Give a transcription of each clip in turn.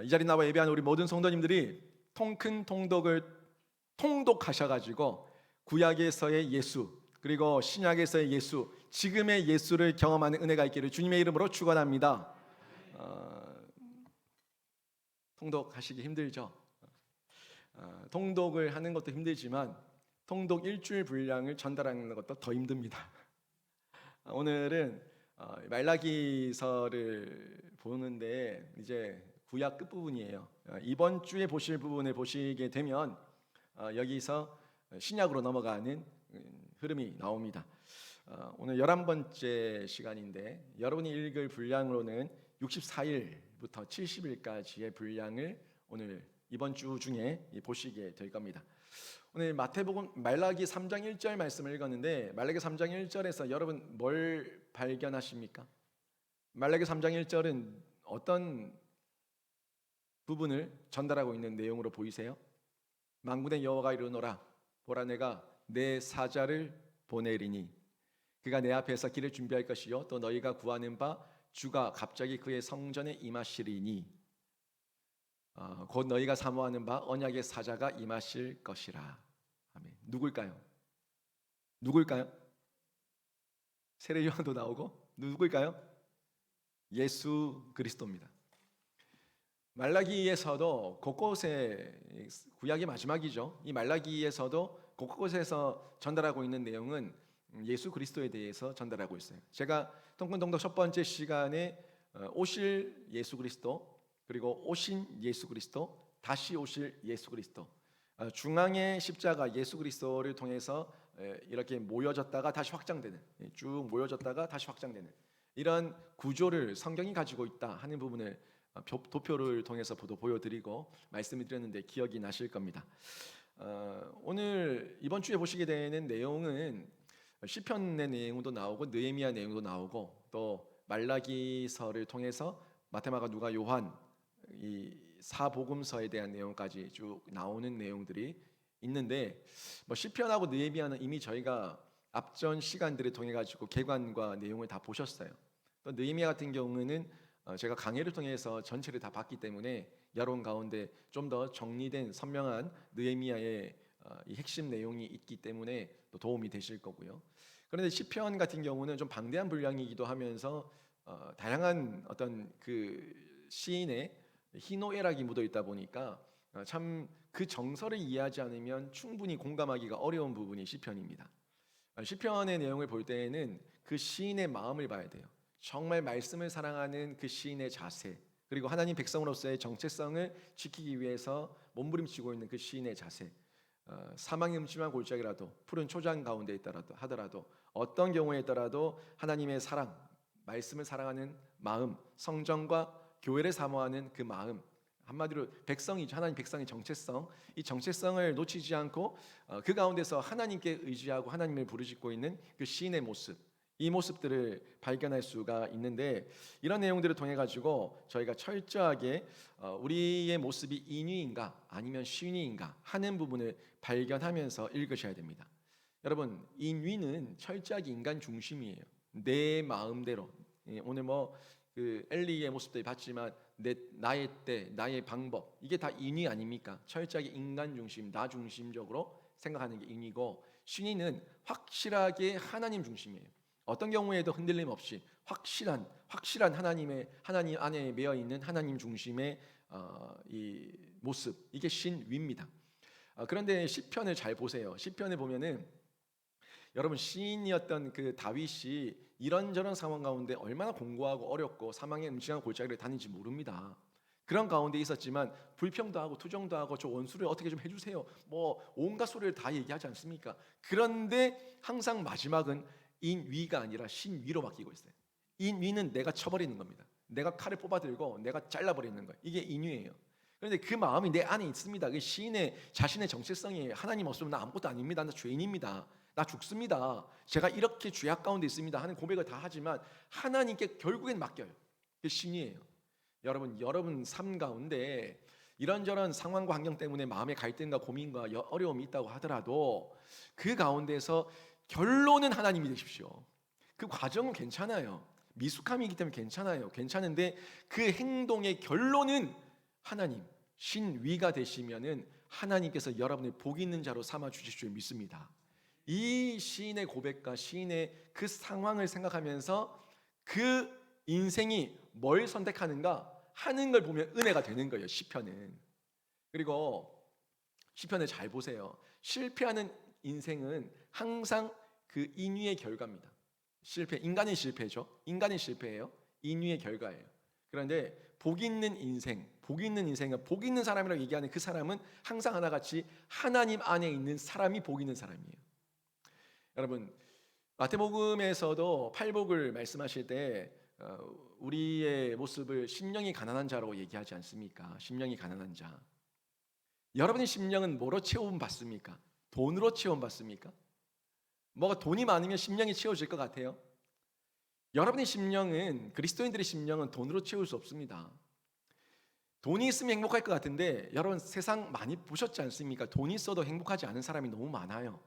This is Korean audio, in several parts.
이 자리 나와 예배하는 우리 모든 성도님들이 통큰 통독을 통독하셔가지고 구약에서의 예수 그리고 신약에서의 예수, 지금의 예수를 경험하는 은혜가 있기를 주님의 이름으로 축원합니다. 통독하시기 힘들죠? 통독을 하는 것도 힘들지만 통독 일주일 분량을 전달하는 것도 더 힘듭니다. 오늘은 말라기서를 보는데 이제 구약 끝부분이에요. 이번 주에 보실 부분을 보시게 되면 여기서 신약으로 넘어가는 흐름이 나옵니다. 오늘 11번째 시간인데 여러분이 읽을 분량으로는 64일부터 70일까지의 분량을 오늘 이번 주 중에 보시게 될 겁니다. 오늘 마태복음 말라기 3장 1절 말씀을 읽었는데 말라기 3장 1절에서 여러분 뭘 발견하십니까? 말라기 3장 1절은 어떤 부분을 전달하고 있는 내용으로 보이세요? 만군의 여호와가 이르노라 보라 내가 내 사자를 보내리니 그가 내 앞에서 길을 준비할 것이요 또 너희가 구하는 바 주가 갑자기 그의 성전에 임하시리니 곧 너희가 사모하는 바 언약의 사자가 임하실 것이라. 아멘. 누굴까요? 세례 요한도 나오고 누굴까요? 예수 그리스도입니다. 말라기에서도 곳곳에 구약의 마지막이죠. 이 말라기에서도 곳곳에서 전달하고 있는 내용은 예수 그리스도에 대해서 전달하고 있어요. 제가 통근동독 첫 번째 시간에 오실 예수 그리스도 그리고 오신 예수 그리스도 다시 오실 예수 그리스도 중앙의 십자가 예수 그리스도를 통해서 이렇게 모여졌다가 다시 확장되는 쭉 모여졌다가 다시 확장되는 이런 구조를 성경이 가지고 있다 하는 부분을 도표를 통해서 보여드리고 말씀을 드렸는데 기억이 나실 겁니다. 오늘 이번 주에 보시게 되는 내용은 시편의 내용도 나오고 느헤미야 내용도 나오고 또 말라기서를 통해서 마태, 마가, 누가, 요한 이 사복음서에 대한 내용까지 쭉 나오는 내용들이 있는데 시편하고 느헤미야는 이미 저희가 앞전 시간들을 통해 가지고 개관과 내용을 다 보셨어요. 또 느헤미야 같은 경우는 제가 강해를 통해서 전체를 다 봤기 때문에 여러분 가운데 좀 더 정리된 선명한 느헤미야의 이 핵심 내용이 있기 때문에 또 도움이 되실 거고요. 그런데 시편 같은 경우는 좀 방대한 분량이기도 하면서 다양한 어떤 그 시인의 희노애락이 묻어 있다 보니까 참 그 정서를 이해하지 않으면 충분히 공감하기가 어려운 부분이 시편입니다. 시편의 내용을 볼 때에는 그 시인의 마음을 봐야 돼요. 정말 말씀을 사랑하는 그 시인의 자세 그리고 하나님 백성으로서의 정체성을 지키기 위해서 몸부림치고 있는 그 시인의 자세 사망의 음침한 골짜기라도 푸른 초장 가운데 있더라도 하더라도 어떤 경우에 있더라도 하나님의 사랑 말씀을 사랑하는 마음 성전과 교회를 사모하는 그 마음 한마디로 백성이죠. 하나님 백성의 정체성 이 정체성을 놓치지 않고 그 가운데서 하나님께 의지하고 하나님을 부르짖고 있는 그 시인의 모습 이 모습들을 발견할 수가 있는데 이런 내용들을 통해 가지고 저희가 철저하게 우리의 모습이 인위인가 아니면虚위인가 하는 부분을 발견하면서 읽으셔야 됩니다. 여러분 인위는 철저하게 인간 중심이에요. 내 마음대로 오늘 그 엘리의 모습도 봤지만 나의 때 나의 방법 이게 다 인위 아닙니까? 철저하게 인간 중심 나 중심적으로 생각하는 게 인위고虚위는 확실하게 하나님 중심이에요. 어떤 경우에도 흔들림 없이 확실한 하나님 안에 매여 있는 하나님 중심의 이 모습 이게 신위입니다. 그런데 시편을 잘 보세요. 시편을 보면은 여러분 시인이었던 그 다윗이 이런저런 상황 가운데 얼마나 공고하고 어렵고 사망의 음침한 골짜기를 다니는지 모릅니다. 그런 가운데 있었지만 불평도 하고 투정도 하고 저 원수를 어떻게 좀 해주세요. 온갖 소리를 다 얘기하지 않습니까? 그런데 항상 마지막은 인위가 아니라 신위로 바뀌고 있어요. 인위는 내가 쳐버리는 겁니다. 내가 칼을 뽑아들고 내가 잘라버리는 거예요. 이게 인위예요. 그런데 그 마음이 내 안에 있습니다. 그 시인의 자신의 정체성이에요. 하나님 없으면 나 아무것도 아닙니다. 나 죄인입니다. 나 죽습니다. 제가 이렇게 죄악 가운데 있습니다 하는 고백을 다 하지만 하나님께 결국엔 맡겨요. 그게 신이에요. 여러분 삶 가운데 이런저런 상황과 환경 때문에 마음의 갈등과 고민과 어려움이 있다고 하더라도 그 가운데서 결론은 하나님이 되십시오. 그 과정은 괜찮아요. 미숙함이기 때문에 괜찮아요. 괜찮은데 그 행동의 결론은 하나님 신위가 되시면은 하나님께서 여러분을 복 있는 자로 삼아 주실 줄 믿습니다. 이 시인의 고백과 시인의 그 상황을 생각하면서 그 인생이 뭘 선택하는가 하는 걸 보면 은혜가 되는 거예요. 시편은. 그리고 시편을 잘 보세요. 실패하는 인생은 항상 그 인위의 결과입니다. 인간의 실패죠. 인간의 실패예요. 인위의 결과예요. 그런데 복 있는 인생은 복 있는 사람이라고 얘기하는 그 사람은 항상 하나같이 하나님 안에 있는 사람이 복 있는 사람이에요. 여러분 마태복음에서도 팔복을 말씀하실 때 우리의 모습을 심령이 가난한 자라고 얘기하지 않습니까? 심령이 가난한 자. 여러분의 심령은 뭐로 채움받습니까? 돈으로 채움받습니까? 뭐가 돈이 많으면 심령이 채워질 것 같아요? 여러분의 심령은, 그리스도인들의 심령은 돈으로 채울 수 없습니다. 돈이 있으면 행복할 것 같은데 여러분 세상 많이 보셨지 않습니까? 돈이 있어도 행복하지 않은 사람이 너무 많아요.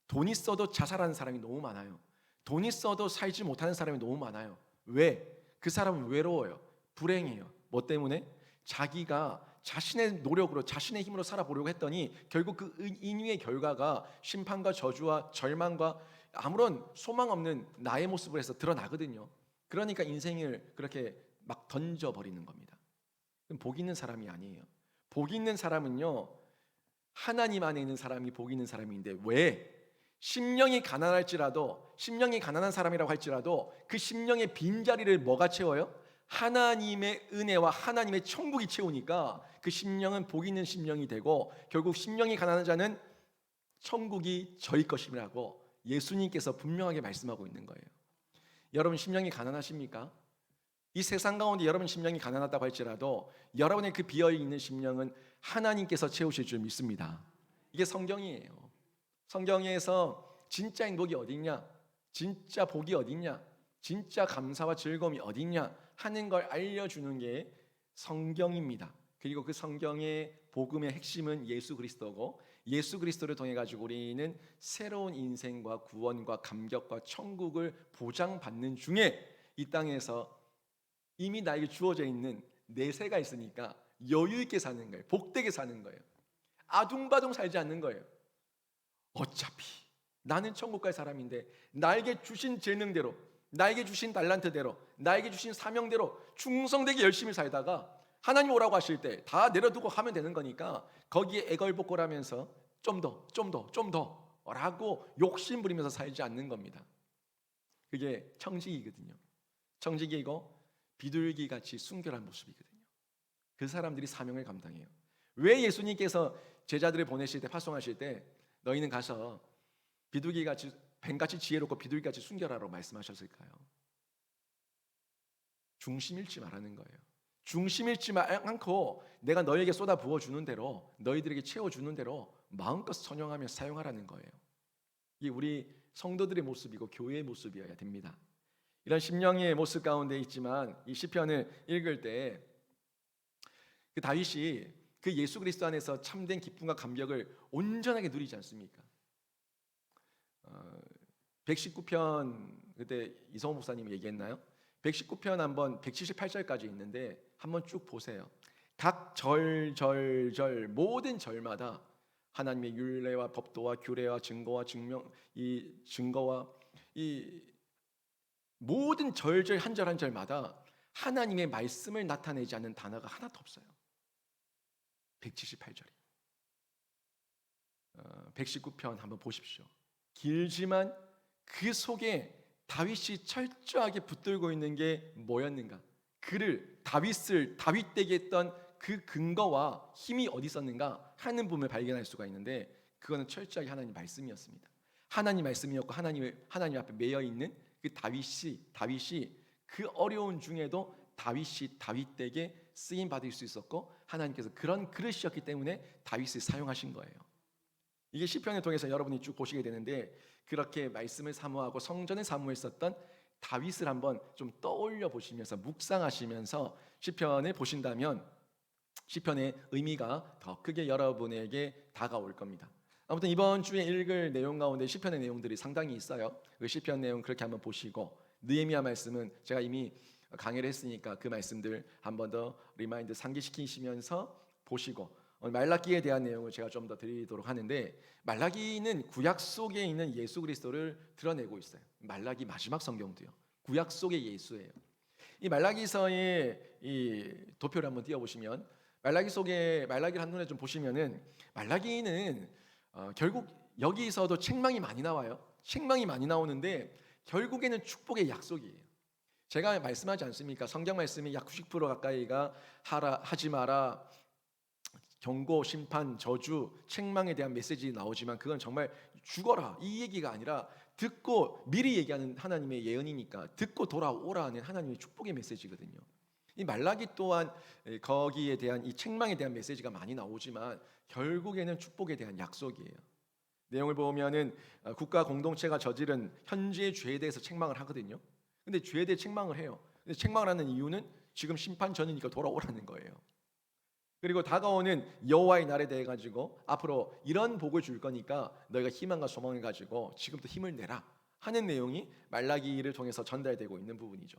돈이 있어도 자살하는 사람이 너무 많아요. 돈이 있어도 살지 못하는 사람이 너무 많아요. 왜? 그 사람은 외로워요. 불행해요. 뭐 때문에? 자기가 자신의 노력으로 자신의 힘으로 살아보려고 했더니 결국 그 인위의 결과가 심판과 저주와 절망과 아무런 소망 없는 나의 모습을 해서 드러나거든요. 그러니까 인생을 그렇게 막 던져버리는 겁니다. 그럼 복 있는 사람이 아니에요. 복 있는 사람은요, 하나님 안에 있는 사람이 복 있는 사람인데 왜? 심령이 가난할지라도, 심령이 가난한 사람이라고 할지라도 그 심령의 빈자리를 뭐가 채워요? 하나님의 은혜와 하나님의 천국이 채우니까 그 심령은 복 있는 심령이 되고 결국 심령이 가난한 자는 천국이 저희 것이라고 예수님께서 분명하게 말씀하고 있는 거예요. 여러분 심령이 가난하십니까? 이 세상 가운데 여러분 심령이 가난하다고 할지라도 여러분의 그 비어있는 심령은 하나님께서 채우실 줄 믿습니다. 이게 성경이에요. 성경에서 진짜 행복이 어딨냐, 진짜 복이 어딨냐, 진짜 감사와 즐거움이 어딨냐 하는 걸 알려주는 게 성경입니다. 그리고 그 성경의 복음의 핵심은 예수 그리스도고 예수 그리스도를 통해 가지고 우리는 새로운 인생과 구원과 감격과 천국을 보장받는 중에 이 땅에서 이미 나에게 주어져 있는 내세가 있으니까 여유 있게 사는 거예요. 복되게 사는 거예요. 아둥바둥 살지 않는 거예요. 어차피 나는 천국 갈 사람인데 나에게 주신 재능대로, 나에게 주신 달란트대로, 나에게 주신 사명대로 충성되게 열심히 살다가 하나님 오라고 하실 때 다 내려두고 하면 되는 거니까 거기에 애걸복걸하면서 좀 더 라고 욕심 부리면서 살지 않는 겁니다. 그게 청지기거든요. 청지기이고 비둘기같이 순결한 모습이거든요. 그 사람들이 사명을 감당해요. 왜 예수님께서 제자들을 보내실 때, 파송하실 때 너희는 가서 비둘기같이 뱀같이 지혜롭고 비둘기같이 순결하라고 말씀하셨을까요? 중심 잃지 말라는 거예요. 중심 잃지 않고 내가 너에게 쏟아 부어주는 대로, 너희들에게 채워주는 대로 마음껏 선용하며 사용하라는 거예요. 이게 우리 성도들의 모습이고 교회의 모습이어야 됩니다. 이런 심령의 모습 가운데 있지만 이 시편을 읽을 때 그 다윗이 그 예수 그리스도 안에서 참된 기쁨과 감격을 온전하게 누리지 않습니까? 119편 그때 이성호 목사님이 얘기했나요? 119편 한번 178절까지 있는데 한번 쭉 보세요. 각 절 모든 절마다 하나님의 율례와 법도와 규례와 증거와 증명 이 증거와 이 모든 절절 한 절 한 절마다 하나님의 말씀을 나타내지 않는 단어가 하나도 없어요. 178절이 119편 한번 보십시오. 길지만 그 속에 다윗이 철저하게 붙들고 있는 게 뭐였는가? 다윗되게 했던 그 근거와 힘이 어디 있었는가 하는 부분을 발견할 수가 있는데 그거는 철저하게 하나님 말씀이었습니다. 하나님 말씀이었고 하나님 앞에 매여 있는 그 다윗이 그 어려운 중에도 다윗이 다윗되게 쓰임 받을 수 있었고 하나님께서 그런 그릇이었기 때문에 다윗을 사용하신 거예요. 이게 시편을 통해서 여러분이 쭉 보시게 되는데 그렇게 말씀을 사모하고 성전을 사모했었던 다윗을 한번 좀 떠올려 보시면서 묵상하시면서 시편을 보신다면 시편의 의미가 더 크게 여러분에게 다가올 겁니다. 아무튼 이번 주에 읽을 내용 가운데 시편의 내용들이 상당히 있어요. 그 시편 내용 그렇게 한번 보시고 느헤미야 말씀은 제가 이미 강의를 했으니까 그 말씀들 한 번 더 리마인드 상기시키시면서 보시고 말라기에 대한 내용을 제가 좀 더 드리도록 하는데, 말라기는 구약 속에 있는 예수 그리스도를 드러내고 있어요. 말라기 마지막 성경도요, 구약 속의 예수예요. 이 말라기서의 이 도표를 한번 띄워보시면, 말라기 속에 말라기를 한눈에 좀 보시면은 말라기는 결국 여기서도 책망이 많이 나와요. 책망이 많이 나오는데 결국에는 축복의 약속이에요. 제가 말씀하지 않습니까? 성경 말씀이 약 90% 가까이가 하지 마라, 경고, 심판, 저주, 책망에 대한 메시지 나오지만 그건 정말 죽어라 이 얘기가 아니라 듣고 미리 얘기하는 하나님의 예언이니까 듣고 돌아오라는 하나님의 축복의 메시지거든요. 이 말라기 또한 거기에 대한 이 책망에 대한 메시지가 많이 나오지만 결국에는 축복에 대한 약속이에요. 내용을 보면은 국가 공동체가 저지른 현재의 죄에 대해서 책망을 하거든요. 근데 죄에 대해 책망을 해요. 근데 책망을 하는 이유는 지금 심판 전이니까 돌아오라는 거예요. 그리고 다가오는 여호와의 날에 대해 가지고 앞으로 이런 복을 줄 거니까 너희가 희망과 소망을 가지고 지금부터 힘을 내라 하는 내용이 말라기를 통해서 전달되고 있는 부분이죠.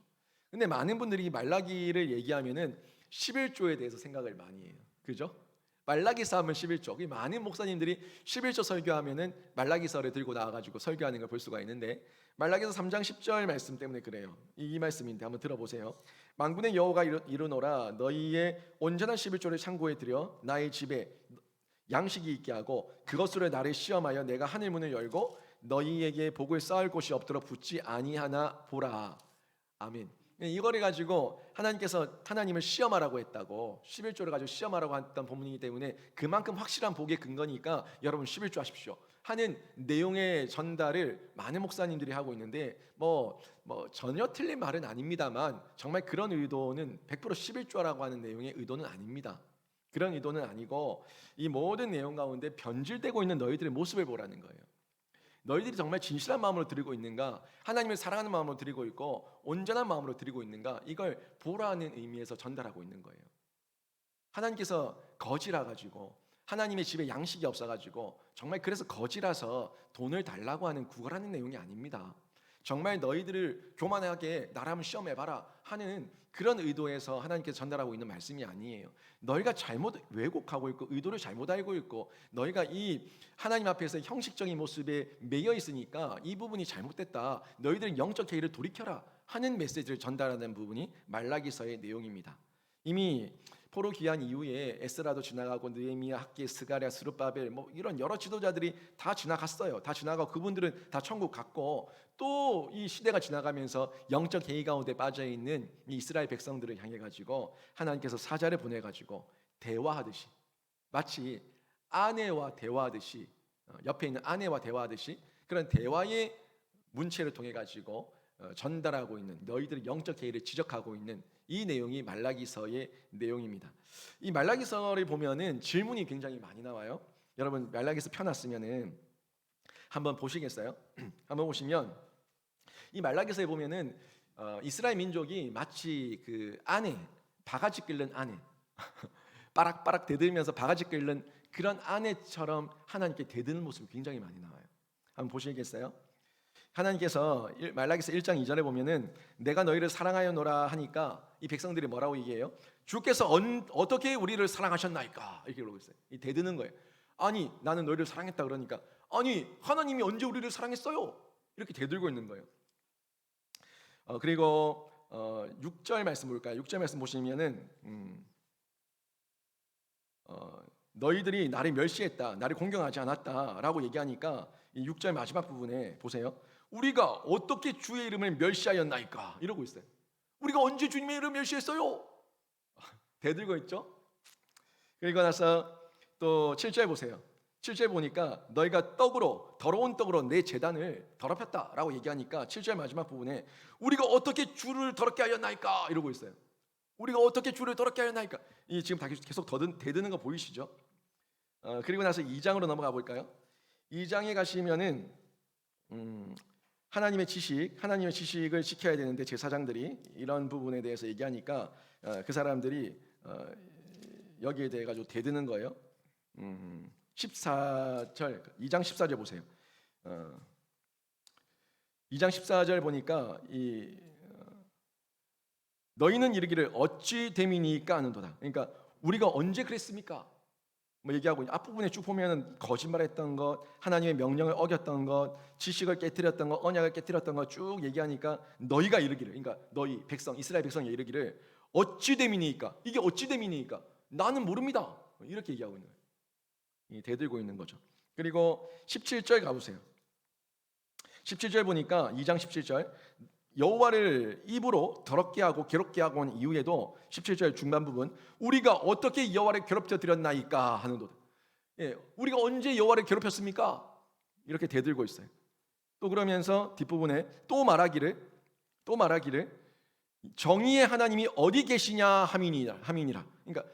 근데 많은 분들이 말라기를 얘기하면은 11조에 대해서 생각을 많이 해요. 그죠? 말라기서 하면 11조. 많은 목사님들이 11조 설교하면은 말라기서를 들고 나와 가지고 설교하는 걸 볼 수가 있는데, 말라기서 3장 10절 말씀 때문에 그래요. 이 말씀인데 한번 들어보세요. 만군의 여호가 이르노라, 너희의 온전한 11조를 창고에 들여 나의 집에 양식이 있게 하고 그것으로 나를 시험하여 내가 하늘 문을 열고 너희에게 복을 쌓을 곳이 없도록 붙지 아니하나 보라. 아멘. 이거를 가지고 하나님께서 하나님을 시험하라고 했다고, 11조를 가지고 시험하라고 했던 본문이기 때문에 그만큼 확실한 복의 근거니까 여러분 11조 하십시오 하는 내용의 전달을 많은 목사님들이 하고 있는데 뭐 전혀 틀린 말은 아닙니다만 정말 그런 의도는 100% 11조라고 하는 내용의 의도는 아닙니다. 그런 의도는 아니고 이 모든 내용 가운데 변질되고 있는 너희들의 모습을 보라는 거예요. 너희들이 정말 진실한 마음으로 드리고 있는가, 하나님을 사랑하는 마음으로 드리고 있고 온전한 마음으로 드리고 있는가, 이걸 보라는 의미에서 전달하고 있는 거예요. 하나님께서 거지라 가지고 하나님의 집에 양식이 없어 가지고 정말 그래서 거지라서 돈을 달라고 하는 구걸하는 내용이 아닙니다. 정말 너희들을 교만하게 나를 한번 시험해봐라 하는 그런 의도에서 하나님께서 전달하고 있는 말씀이 아니에요. 너희가 잘못 왜곡하고 있고 의도를 잘못 알고 있고 너희가 이 하나님 앞에서 형식적인 모습에 매여 있으니까 이 부분이 잘못됐다, 너희들 영적 회의를 돌이켜라 하는 메시지를 전달하는 부분이 말라기서의 내용입니다. 이미 포로 귀환 이후에 에스라도 지나가고 느헤미야, 학개, 스가랴, 스룹바벨 이런 여러 지도자들이 다 지나갔어요. 다 지나가고 그분들은 다 천국 갔고, 또 이 시대가 지나가면서 영적 해이 가운데 빠져 있는 이 이스라엘 백성들을 향해 가지고 하나님께서 사자를 보내 가지고 대화하듯이, 마치 아내와 대화하듯이, 옆에 있는 아내와 대화하듯이 그런 대화의 문체를 통해 가지고 전달하고 있는, 너희들의 영적 해이를 지적하고 있는 이 내용이 말라기서의 내용입니다. 이 말라기서를 보면은 질문이 굉장히 많이 나와요. 여러분 말라기서 펴놨으면은 한번 보시겠어요? 한번 보시면 이 말라기서에 보면은 이스라엘 민족이 마치 그 아내, 바가지 끓는 아내, 빠락빠락 대들면서 바가지 끓는 그런 아내처럼 하나님께 대드는 모습이 굉장히 많이 나와요. 한번 보시겠어요? 하나님께서 말라기서 1장 2절에 보면은 내가 너희를 사랑하였노라 하니까 이 백성들이 뭐라고 얘기해요? 주께서 어떻게 우리를 사랑하셨나이까, 이렇게 그러고 있어요. 이 대드는 거예요. 아니 나는 너희를 사랑했다 그러니까, 아니 하나님이 언제 우리를 사랑했어요? 이렇게 대들고 있는 거예요. 그리고 6절 말씀 볼까요? 6절 말씀 보시면은 너희들이 나를 멸시했다, 나를 공경하지 않았다라고 얘기하니까 이 6절 마지막 부분에 보세요. 우리가 어떻게 주의 이름을 멸시하였나이까, 이러고 있어요. 우리가 언제 주님의 이름을 멸시했어요? 대들고 있죠. 그리고 나서 또 7절 보세요. 7절 보니까 너희가 더러운 떡으로 내 제단을 더럽혔다라고 얘기하니까 7절 마지막 부분에 우리가 어떻게 주를 더럽게 하였나이까, 이러고 있어요. 우리가 어떻게 주를 더럽게 하였나이까. 이 지금 다 계속 대드는 거 보이시죠? 그리고 나서 2장으로 넘어가 볼까요? 2장에 가시면은 하나님의 지식을 지켜야 되는데 제사장들이 이런 부분에 대해서 얘기하니까 그 사람들이 여기에 대해 가지고 대드는 거예요. 14절, 2장 14절 보세요. 2장 14절 보니까 너희는 이르기를 어찌 됨이니까 하는도다. 그러니까 우리가 언제 그랬습니까? 뭐 얘기하고 앞부분에 쭉 보면은 거짓말했던 것, 하나님의 명령을 어겼던 것, 지식을 깨뜨렸던 것, 언약을 깨뜨렸던 것 쭉 얘기하니까 너희가 이르기를, 그러니까 너희 백성, 이스라엘 백성이 이르기를 어찌 됨이니까, 이게 어찌 됨이니까 나는 모릅니다. 이렇게 얘기하고 있는 거예요. 대들고 있는 거죠. 그리고 17절 가보세요. 17절 보니까 2장 17절 여호와를 입으로 더럽게 하고 괴롭게 하고 온 이후에도 17절 중반 부분 우리가 어떻게 여호와를 괴롭혀 드렸나이까 하는도다. 예, 우리가 언제 여호와를 괴롭혔습니까? 이렇게 대들고 있어요. 또 그러면서 뒷부분에 또 말하기를 정의의 하나님이 어디 계시냐 함이니라. 그러니까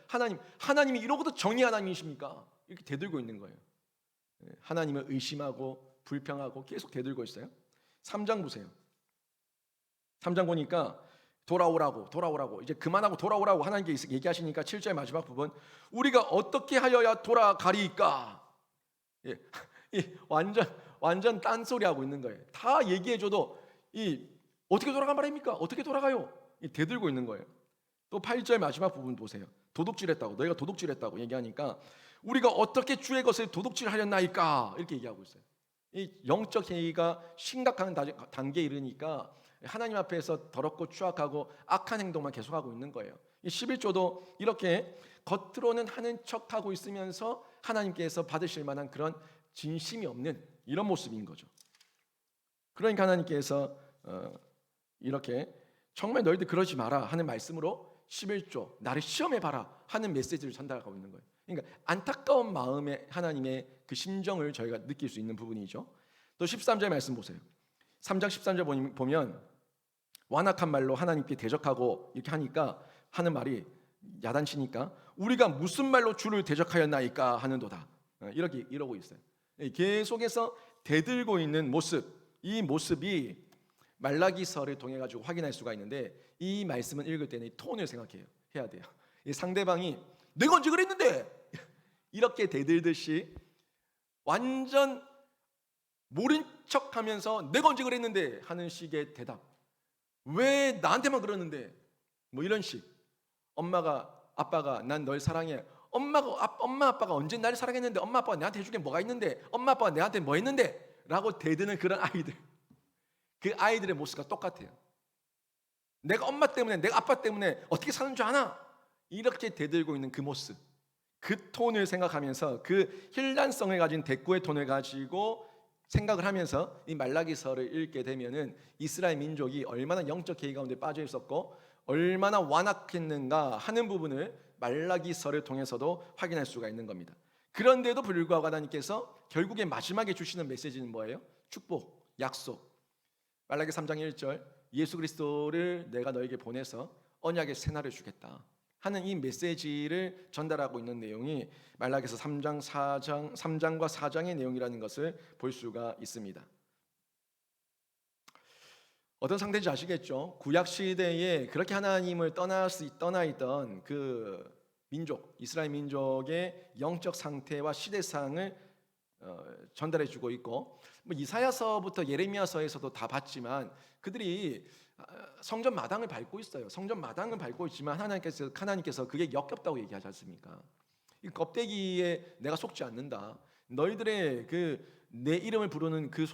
하나님이 이러고도 정의 하나님이십니까? 이렇게 대들고 있는 거예요. 하나님을 의심하고 불평하고 계속 대들고 있어요. 3장 보세요. 3장 보니까 돌아오라고 이제 그만하고 돌아오라고 하나님께 얘기하시니까 7절 마지막 부분 우리가 어떻게 하여야 돌아가리까? 예, 완전 딴소리 하고 있는 거예요. 다 얘기해줘도 어떻게 돌아간 말입니까? 어떻게 돌아가요? 대들고 있는 거예요. 또 8절 마지막 부분 보세요. 도둑질했다고 너희가 도둑질했다고 얘기하니까 우리가 어떻게 주의 것을 도둑질하였나이까? 이렇게 얘기하고 있어요. 이 영적 행위가 심각한 단계에 이르니까 하나님 앞에서 더럽고 추악하고 악한 행동만 계속하고 있는 거예요. 11조도 이렇게 겉으로는 하는 척하고 있으면서 하나님께서 받으실 만한 그런 진심이 없는 이런 모습인 거죠. 그러니까 하나님께서 이렇게 정말 너희들 그러지 마라 하는 말씀으로 11조 나를 시험해봐라 하는 메시지를 전달하고 있는 거예요. 그러니까 안타까운 마음에 하나님의 그 심정을 저희가 느낄 수 있는 부분이죠. 또 13절 말씀 보세요. 3장 13절 보면 완악한 말로 하나님께 대적하고 이렇게 하니까 하는 말이 야단치니까 우리가 무슨 말로 주를 대적하였나이까 하는도다. 이렇게 이러고 있어요. 계속해서 대들고 있는 모습, 이 모습이 말라기서를 통해 가지고 확인할 수가 있는데 이 말씀을 읽을 때는 이 톤을 생각해야 돼요. 이 상대방이 내가 언제 그랬는데 이렇게 대들듯이 완전 모른 척하면서 내가 언제 그랬는데 하는 식의 대답. 왜 나한테만 그러는데? 뭐 이런 식. 아빠가 난 널 사랑해. 엄마 아빠가 언제 나를 사랑했는데? 엄마 아빠가 내한테 해준 게 뭐가 있는데? 엄마 아빠가 내한테 뭐 했는데? 라고 대드는 그런 아이들. 그 아이들의 모습과 똑같아요. 내가 엄마 때문에 내가 아빠 때문에 어떻게 사는 줄 아나? 이렇게 대들고 있는 그 모습. 그 톤을 생각하면서 그 힐난성을 가진 대꾸의 톤을 가지고 생각을 하면서 이 말라기서를 읽게 되면은 이스라엘 민족이 얼마나 영적 해이 가운데 빠져 있었고 얼마나 완악했는가 하는 부분을 말라기서를 통해서도 확인할 수가 있는 겁니다. 그런데도 불구하고 하나님께서 결국에 마지막에 주시는 메시지는 뭐예요? 축복, 약속. 말라기 3장 1절 예수 그리스도를 내가 너에게 보내서 언약의 새날을 주겠다 하는 이 메시지를 전달하고 있는 내용이 말라기서 3장과 4장의 내용이라는 것을 볼 수가 있습니다. 어떤 상태인지 아시겠죠? 구약 시대에 그렇게 하나님을 떠나 있던 그 민족, 이스라엘 민족의 영적 상태와 시대상을 전달해 주고 있고 뭐 이사야서부터 예레미야서에서도 다 봤지만 그들이 성전 마당을 밟고 있어요. 성전 마당을 밟고 있지만 하나님께서 그게 역겹다고 얘기하지 않습니까? 이 껍데기에 내가 속지 않는다. 너희들의 내 이름을 부르는 그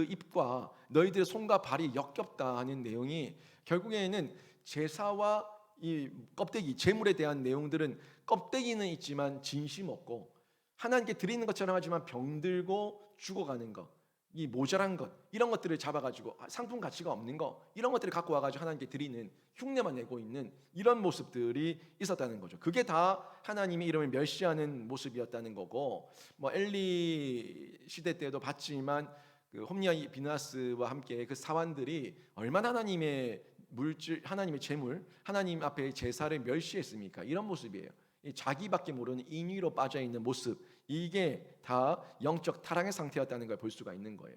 입과 너희들의 손과 발이 역겹다 하는 내용이 결국에는 제사와 이 껍데기 제물에 대한 내용들은 껍데기는 있지만 진심 없고 하나님께 드리는 것처럼 하지만 병들고 죽어가는 것, 이 모자란 것 이런 것들을 잡아가지고 상품 가치가 없는 것 이런 것들을 갖고 와가지고 하나님께 드리는 흉내만 내고 있는 이런 모습들이 있었다는 거죠. 그게 다 하나님의 이름을 멸시하는 모습이었다는 거고 뭐 엘리 시대 때도 봤지만 그 홈리아 비나스와 함께 그 사환들이 얼마나 하나님의 물질, 하나님의 재물, 하나님 앞에 제사를 멸시했습니까? 이런 모습이에요. 자기밖에 모르는 인위로 빠져 있는 모습 이게 다 영적 타락의 상태였다는 걸 볼 수가 있는 거예요.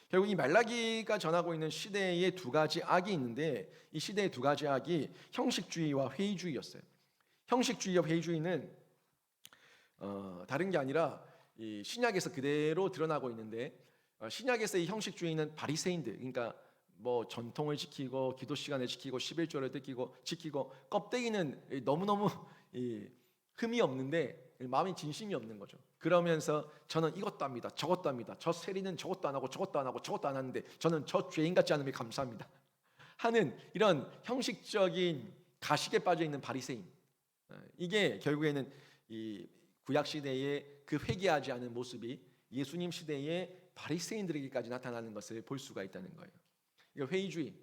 결국 이 말라기가 전하고 있는 시대의 두 가지 악이 있는데 이 시대의 두 가지 악이 형식주의와 회의주의였어요. 형식주의와 회의주의는 다른 게 아니라 이 신약에서 그대로 드러나고 있는데 신약에서 이 형식주의는 바리새인들 그러니까 뭐 전통을 지키고 기도 시간을 지키고 11조를 지키고 껍데기는 너무너무 흠이 없는데 마음이 진심이 없는 거죠. 그러면서 저는 이것도 합니다, 저것도 합니다, 저 세리는 저것도 안 하고 저것도 안 하고 저것도 안 하는데 저는 저 죄인 같지 않음에 감사합니다 하는 이런 형식적인 가식에 빠져 있는 바리새인, 이게 결국에는 이 구약 시대의 그 회개하지 않은 모습이 예수님 시대의 바리새인들에게까지 나타나는 것을 볼 수가 있다는 거예요. 이거 회의주의,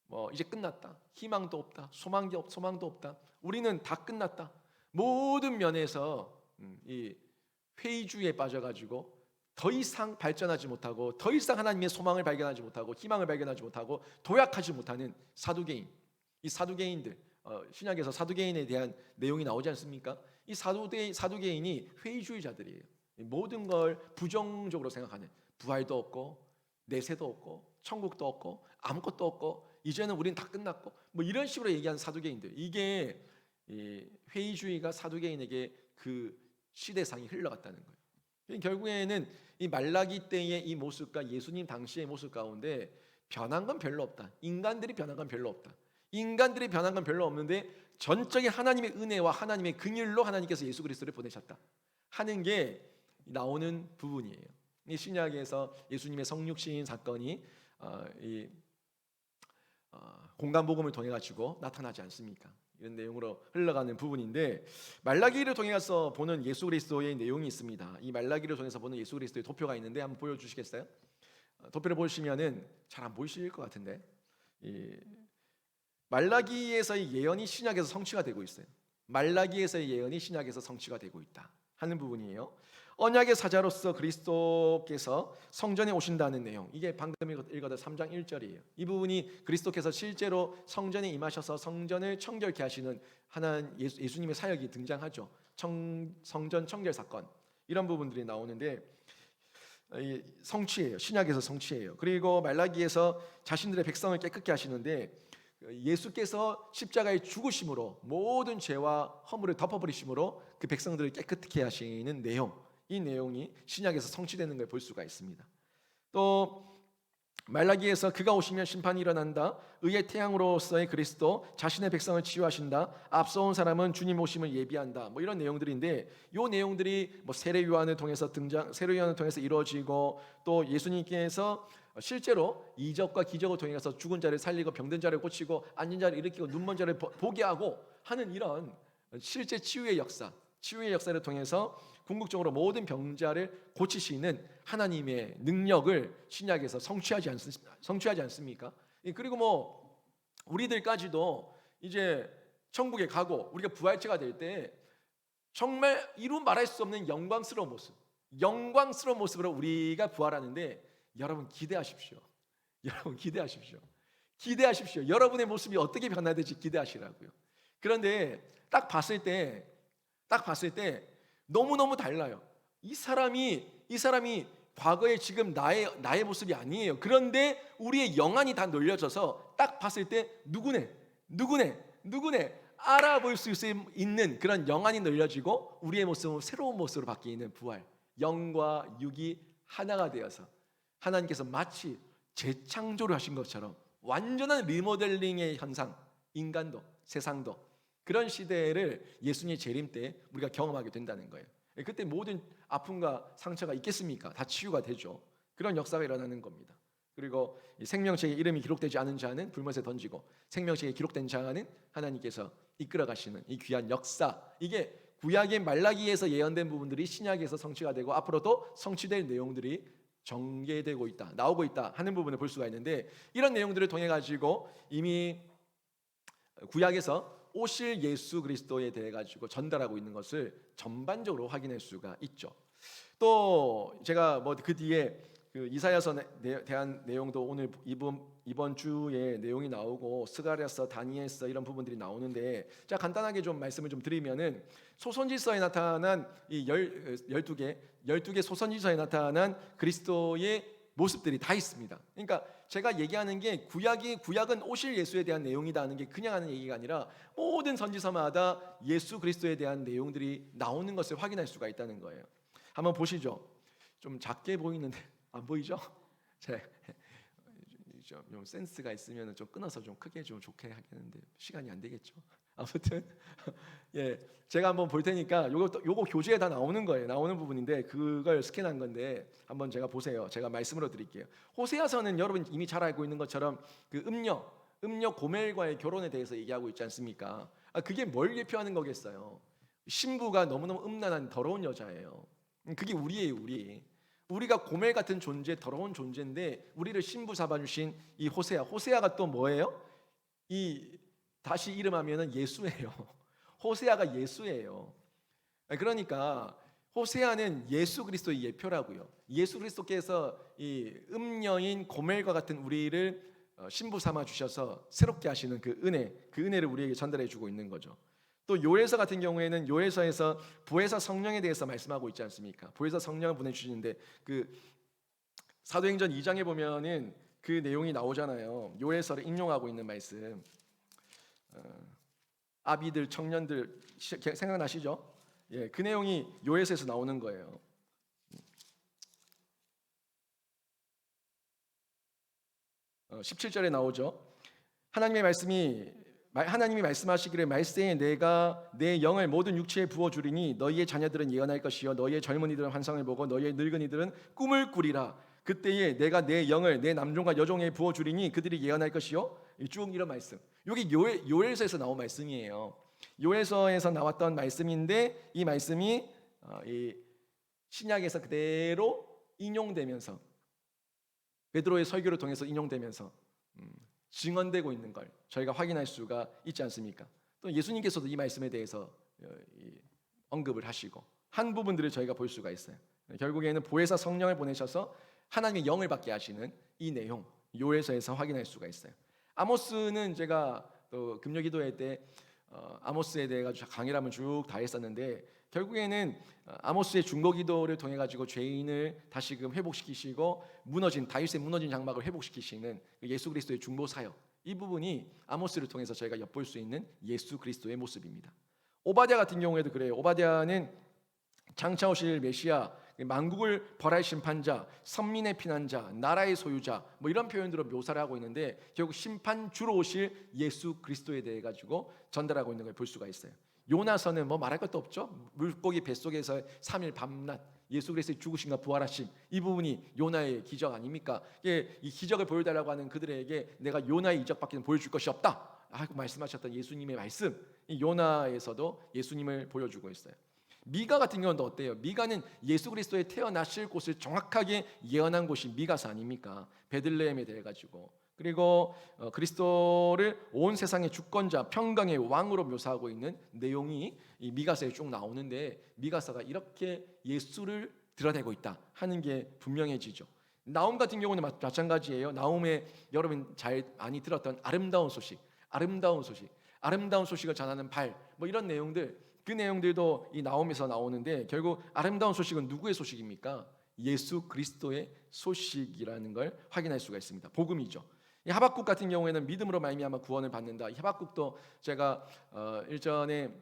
뭐 이제 끝났다, 희망도 없다, 소망도 없다, 우리는 다 끝났다, 모든 면에서 이 회의주의에 빠져가지고 더 이상 발전하지 못하고 더 이상 하나님의 소망을 발견하지 못하고 희망을 발견하지 못하고 도약하지 못하는 사두개인, 이 사두개인들, 신약에서 사두개인에 대한 내용이 나오지 않습니까? 이 사두개인이 회의주의자들이에요. 모든 걸 부정적으로 생각하는, 부활도 없고 내세도 없고 천국도 없고 아무것도 없고 이제는 우린 다 끝났고 뭐 이런 식으로 얘기하는 사두개인들, 이게 회의주의가 사두개인에게 그 시대상이 흘러갔다는 거예요. 결국에는 이 말라기 때의 이 모습과 예수님 당시의 모습 가운데 변한 건 별로 없다. 인간들이 변한 건 별로 없다. 인간들이 변한 건 별로 없는데 전적인 하나님의 은혜와 하나님의 긍휼로 하나님께서 예수 그리스도를 보내셨다 하는 게 나오는 부분이에요. 이 신약에서 예수님의 성육신 사건이 공간복음을 통해 가지고 나타나지 않습니까? 이런 내용으로 흘러가는 부분인데, 말라기를 통해서 보는 예수 그리스도의 내용이 있습니다. 이 말라기를 통해서 보는 예수 그리스도의 도표가 있는데 한번 보여주시겠어요? 도표를 보시면은 잘 안 보이실 것 같은데, 말라기에서의 예언이 신약에서 성취가 되고 있어요. 말라기에서의 예언이 신약에서 성취가 되고 있다 하는 부분이에요. 언약의 사자로서 그리스도께서 성전에 오신다는 내용, 이게 방금 읽었던 3장 1절이에요. 이 부분이 그리스도께서 실제로 성전에 임하셔서 성전을 청결케 하시는 하나님 예수님의 사역이 등장하죠. 성전 청결 사건, 이런 부분들이 나오는데 성취예요. 신약에서 성취예요. 그리고 말라기에서 자신들의 백성을 깨끗게 하시는데 예수께서 십자가에 죽으심으로 모든 죄와 허물을 덮어버리심으로 그 백성들을 깨끗게 하시는 내용, 이 내용이 신약에서 성취되는 걸 볼 수가 있습니다. 또 말라기에서 그가 오시면 심판이 일어난다, 의의 태양으로서의 그리스도 자신의 백성을 치유하신다, 앞서온 사람은 주님 오심을 예비한다, 뭐 이런 내용들인데, 이 내용들이 뭐 세례 요한을 통해서 이루어지고, 또 예수님께서 실제로 이적과 기적을 통해서 죽은 자를 살리고 병든 자를 고치고 앉은 자를 일으키고 눈먼 자를 보게 하고 하는 이런 실제 치유의 역사를 통해서 궁극적으로 모든 병자를 고치시는 하나님의 능력을 신약에서 성취하지 않습니까? 그리고 뭐 우리들까지도 이제 천국에 가고 우리가 부활체가 될 때 정말 이루 말할 수 없는 영광스러운 모습으로 우리가 부활하는데, 여러분 기대하십시오. 여러분의 모습이 어떻게 변화될지 기대하시라고요. 그런데 딱 봤을 때 너무너무 달라요. 이 사람이 과거에 지금 나의 모습이 아니에요. 그런데 우리의 영안이 다 놀려져서 딱 봤을 때 누구네 알아볼 수 있는 그런 영안이 놀려지고 우리의 모습은 새로운 모습으로 바뀌는 부활, 영과 육이 하나가 되어서 하나님께서 마치 재창조를 하신 것처럼 완전한 리모델링의 현상, 인간도 세상도 그런 시대를 예수님의 재림 때 우리가 경험하게 된다는 거예요. 그때 모든 아픔과 상처가 있겠습니까? 다 치유가 되죠. 그런 역사가 일어나는 겁니다. 그리고 생명책에 이름이 기록되지 않은 자는 불못에 던지고 생명책에 기록된 자는 하나님께서 이끌어 가시는 이 귀한 역사, 이게 구약의 말라기에서 예언된 부분들이 신약에서 성취가 되고 앞으로도 성취될 내용들이 전개되고 있다, 나오고 있다 하는 부분을 볼 수가 있는데, 이런 내용들을 통해 가지고 이미 구약에서 오실 예수 그리스도에 대해 가지고 전달하고 있는 것을 전반적으로 확인할 수가 있죠. 또 제가 뭐 그 뒤에 그 이사야서에 대한 내용도 오늘 이번 주에 내용이 나오고 스가랴서, 다니엘서 이런 부분들이 나오는데, 자 간단하게 좀 말씀을 좀 드리면은 소선지서에 나타난 이 12개 소선지서에 나타난 그리스도의 모습들이 다 있습니다. 그러니까 제가 얘기하는 게 구약은 오실 예수에 대한 내용이다는 게 그냥 하는 얘기가 아니라 모든 선지서마다 예수 그리스도에 대한 내용들이 나오는 것을 확인할 수가 있다는 거예요. 한번 보시죠. 좀 작게 보이는데 안 보이죠? 좀 센스가 있으면 좀 끊어서 좀 크게 좀 좋게 하겠는데 시간이 안 되겠죠. 아무튼 예, 제가 한번 볼 테니까 요거 교재에 다 나오는 거예요. 나오는 부분인데 그걸 스캔한 건데 한번 제가 보세요. 제가 말씀으로 드릴게요. 호세아서는 여러분 이미 잘 알고 있는 것처럼 그 음녀 고멜과의 결혼에 대해서 얘기하고 있지 않습니까? 그게 뭘 예표하는 거겠어요? 신부가 너무너무 음란한 더러운 여자예요. 그게 우리예요, 우리. 우리가 고멜 같은 존재, 더러운 존재인데 우리를 신부 삼아주신 이 호세아가 또 뭐예요? 이 다시 이름하면은 예수예요. 호세아가 예수예요. 그러니까 호세아는 예수 그리스도의 예표라고요. 예수 그리스도께서 이 음녀인 고멜과 같은 우리를 신부 삼아 주셔서 새롭게 하시는 그 은혜를 우리에게 전달해 주고 있는 거죠. 또 요엘서 같은 경우에는 요엘서에서 보혜사 성령에 대해서 말씀하고 있지 않습니까? 보혜사 성령을 보내주시는데 그 사도행전 2장에 보면은 그 내용이 나오잖아요. 요엘서를 인용하고 있는 말씀. 아비들 청년들 생각나시죠? 예, 그 내용이 요엘서에서 나오는 거예요. 17절에 나오죠. 하나님이 말씀하시기를 말세에 내가 내 영을 모든 육체에 부어 주리니 너희의 자녀들은 예언할 것이요 너희의 젊은이들은 환상을 보고 너희의 늙은이들은 꿈을 꾸리라. 그때에 내가 내 영을 내 남종과 여종에 부어 주리니 그들이 예언할 것이요. 쭉 이런 말씀. 여기 요엘서에서 나온 말씀이에요. 요엘서에서 나왔던 말씀인데 이 말씀이 이 신약에서 그대로 인용되면서 베드로의 설교를 통해서 인용되면서 증언되고 있는 걸 저희가 확인할 수가 있지 않습니까? 또 예수님께서도 이 말씀에 대해서 언급을 하시고 한 부분들을 저희가 볼 수가 있어요. 결국에는 보혜사 성령을 보내셔서 하나님의 영을 받게 하시는 이 내용 요엘서에서 확인할 수가 있어요. 아모스는 제가 또 금요기도회 때 아모스에 대해 가지고 강의를 한번 쭉 다 했었는데 결국에는 아모스의 중보기도를 통해 가지고 죄인을 다시금 회복시키시고 다윗의 무너진 장막을 회복시키시는 예수 그리스도의 중보 사역, 이 부분이 아모스를 통해서 저희가 엿볼 수 있는 예수 그리스도의 모습입니다. 오바댜 같은 경우에도 그래요. 오바댜는 장차 오실 메시아, 만국을 벌할 심판자, 선민의 피난자, 나라의 소유자, 뭐 이런 표현들로 묘사를 하고 있는데 결국 심판주로 오실 예수 그리스도에 대해 가지고 전달하고 있는 걸 볼 수가 있어요. 요나서는 뭐 말할 것도 없죠. 물고기 뱃속에서 3일 밤낮 예수 그리스도의 죽으심과 부활하심, 이 부분이 요나의 기적 아닙니까? 이 기적을 보여달라고 하는 그들에게 내가 요나의 이적밖에 보여줄 것이 없다 하고 말씀하셨던 예수님의 말씀, 이 요나에서도 예수님을 보여주고 있어요. 미가 같은 경우는 어때요? 미가는 예수 그리스도의 태어나실 곳을 정확하게 예언한 곳이 미가서 아닙니까? 베들레헴에 대해 가지고. 그리고 그리스도를 온 세상의 주권자, 평강의 왕으로 묘사하고 있는 내용이 이 미가서에 쭉 나오는데 미가서가 이렇게 예수를 드러내고 있다 하는 게 분명해지죠. 나움 같은 경우는 마찬가지예요. 나움에 여러분 잘 많이 들었던 아름다운 소식을 전하는 발, 뭐 이런 내용들, 그 내용들도 이 나움에서 나오는데 결국 아름다운 소식은 누구의 소식입니까? 예수 그리스도의 소식이라는 걸 확인할 수가 있습니다. 복음이죠. 이 하박국 같은 경우에는 믿음으로 말미암아 구원을 받는다. 이 하박국도 제가 일전에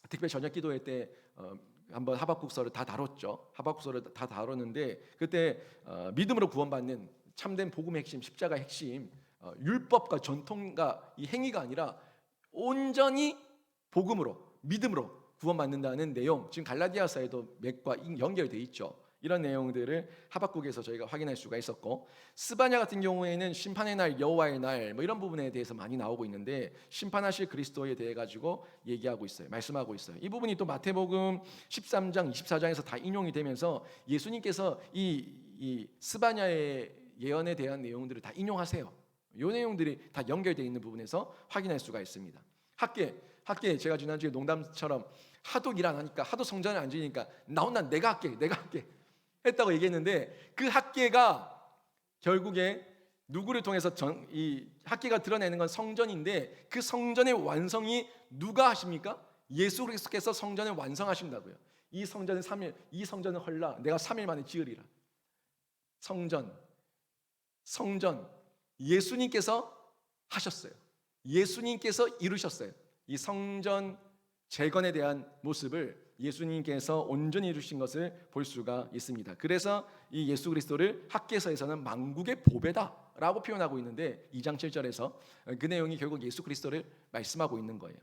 특별 저녁 기도회 때 한번 하박국서를 다 다뤘죠. 하박국서를 다 다뤘는데 그때 믿음으로 구원받는 참된 복음의 핵심, 십자가의 핵심, 율법과 전통과 이 행위가 아니라 온전히 복음으로, 믿음으로 구원받는다는 내용, 지금 갈라디아서에도 맥과 연결되어 있죠. 이런 내용들을 하박국에서 저희가 확인할 수가 있었고, 스바냐 같은 경우에는 심판의 날, 여호와의 날, 뭐 이런 부분에 대해서 많이 나오고 있는데 심판하실 그리스도에 대해 가지고 얘기하고 있어요. 말씀하고 있어요. 이 부분이 또 마태복음 13장, 24장에서 다 인용이 되면서 예수님께서 이 스바냐의 예언에 대한 내용들을 다 인용하세요. 이 내용들이 다 연결되어 있는 부분에서 확인할 수가 있습니다. 학계 제가 지난주에 농담처럼 하도 일 안 하니까, 하도 성전에 안 지니까 나 혼자 내가 할게 했다고 얘기했는데, 그 학계가 결국에 누구를 통해서 이 학계가 드러내는 건 성전인데, 그 성전의 완성이 누가 하십니까? 예수 그리스도께서 성전을 완성하신다고요. 이 성전은 헐라 내가 3일 만에 지으리라. 성전 예수님께서 하셨어요. 예수님께서 이루셨어요. 이 성전 재건에 대한 모습을 예수님께서 온전히 이루신 것을 볼 수가 있습니다. 그래서 이 예수 그리스도를 학개서에서는 만국의 보배다라고 표현하고 있는데 2장 7절에서 그 내용이 결국 예수 그리스도를 말씀하고 있는 거예요.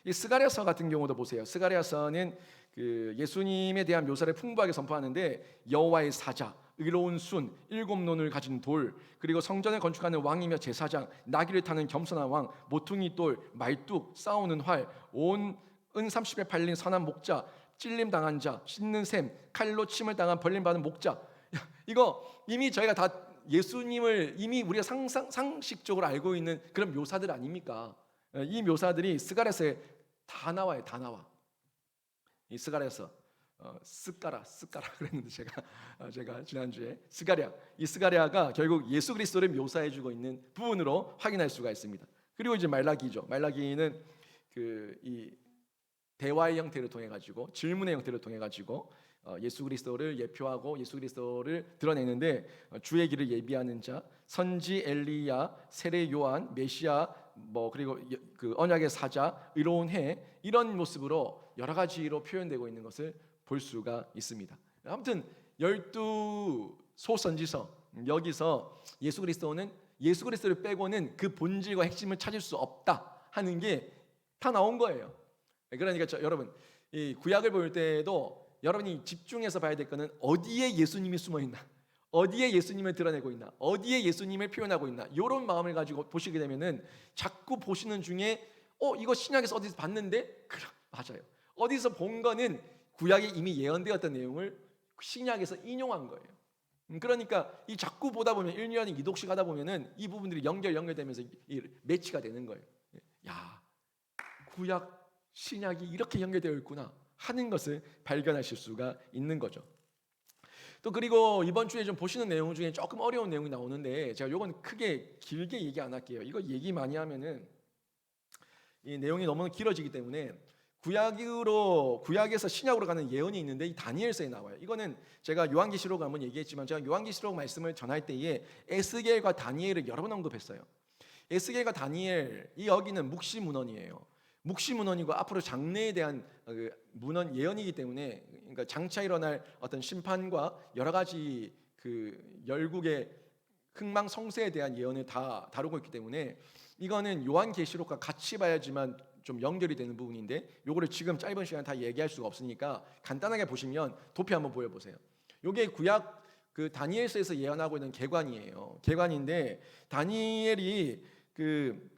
이 스가랴서 같은 경우도 보세요. 스가랴서는 그 예수님에 대한 묘사를 풍부하게 선포하는데 여호와의 사자, 의로운 순, 7논을 가진 돌, 그리고 성전을 건축하는 왕이며 제사장, 나귀를 타는 겸손한 왕, 모퉁이 돌, 말뚝, 싸우는 활, 온 은 30에 팔린 선한 목자, 찔림 당한 자, 씻는 샘, 칼로 침을 당한 벌림받은 목자. 이거 이미 저희가 다 예수님을 이미 우리가 상식적으로 알고 있는 그런 묘사들 아닙니까? 이 묘사들이 스가랴서에 다 나와요. 다 나와. 이 스가랴서 스가라 그랬는데 제가 지난주에 이 스가랴가 결국 예수 그리스도를 묘사해주고 있는 부분으로 확인할 수가 있습니다. 그리고 이제 말라기죠. 말라기는 이 대화의 형태를 통해 가지고 질문의 형태를 통해 가지고 예수 그리스도를 예표하고 예수 그리스도를 드러내는데 주의 길을 예비하는 자, 선지 엘리야, 세례 요한, 메시아, 그리고 그 언약의 사자, 의로운 해, 이런 모습으로 여러 가지로 표현되고 있는 것을 볼 수가 있습니다. 아무튼 12소선지서 여기서 예수 그리스도를 빼고는 그 본질과 핵심을 찾을 수 없다 하는 게 다 나온 거예요. 그러니까 여러분, 이 구약을 볼 때도 여러분이 집중해서 봐야 될 거는 어디에 예수님이 숨어 있나, 어디에 예수님을 드러내고 있나, 어디에 예수님을 표현하고 있나, 이런 마음을 가지고 보시게 되면은 자꾸 보시는 중에 이거 신약에서 어디서 봤는데? 그럼 맞아요. 어디서 본 거는 구약에 이미 예언되었던 내용을 신약에서 인용한 거예요. 그러니까 이 자꾸 보다 보면 1년에 2독씩 하다 보면은 이 부분들이 연결되면서 매치가 되는 거예요. 야, 구약 신약이 이렇게 연결되어 있구나 하는 것을 발견하실 수가 있는 거죠. 또 그리고 이번 주에 좀 보시는 내용 중에 조금 어려운 내용이 나오는데 제가 요건 크게 길게 얘기 안 할게요. 이거 얘기 많이 하면은 이 내용이 너무 길어지기 때문에 구약에서 신약으로 가는 예언이 있는데 이 다니엘서에 나와요. 이거는 제가 요한계시록 한번 얘기했지만 제가 요한계시록 말씀을 전할 때에 에스겔과 다니엘을 여러 번 언급했어요. 에스겔과 다니엘 이 여기는 묵시문헌이에요. 묵시문헌이고 앞으로 장래에 대한 문헌 예언이기 때문에 그러니까 장차 일어날 어떤 심판과 여러 가지 그 열국의 흥망성쇠에 대한 예언을 다 다루고 있기 때문에 이거는 요한계시록과 같이 봐야지만 좀 연결이 되는 부분인데 요거를 지금 짧은 시간에 다 얘기할 수가 없으니까 간단하게 보시면 도표 한번 보여보세요. 요게 구약 그 다니엘서에서 예언하고 있는 계관이에요. 계관인데 다니엘이 그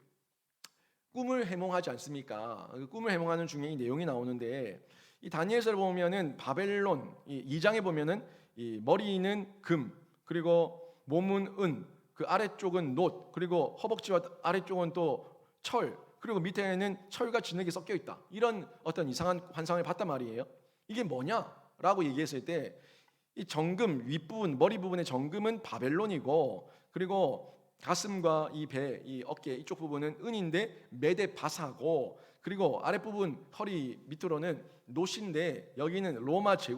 꿈을 해몽하지 않습니까? 그 꿈을 해몽하는 중에 이 내용이 나오는데 이 다니엘서를 보면은 바벨론 이 2장에 보면은 이 머리는 금, 그리고 몸은 은, 그 아래쪽은 놋, 그리고 허벅지와 아래쪽은 또 철, 그리고 밑에는 철과 진흙이 섞여 있다. 이런 어떤 이상한 환상을 봤단 말이에요. 이게 뭐냐라고 얘기했을 때 이 정금 윗부분 머리 부분의 정금은 바벨론이고, 그리고 가슴과 이 배, 이 어깨 이쪽 부분은 은인데 메데 바사고, 그리고 아랫부분 허리 밑으로는 놋인데 여기는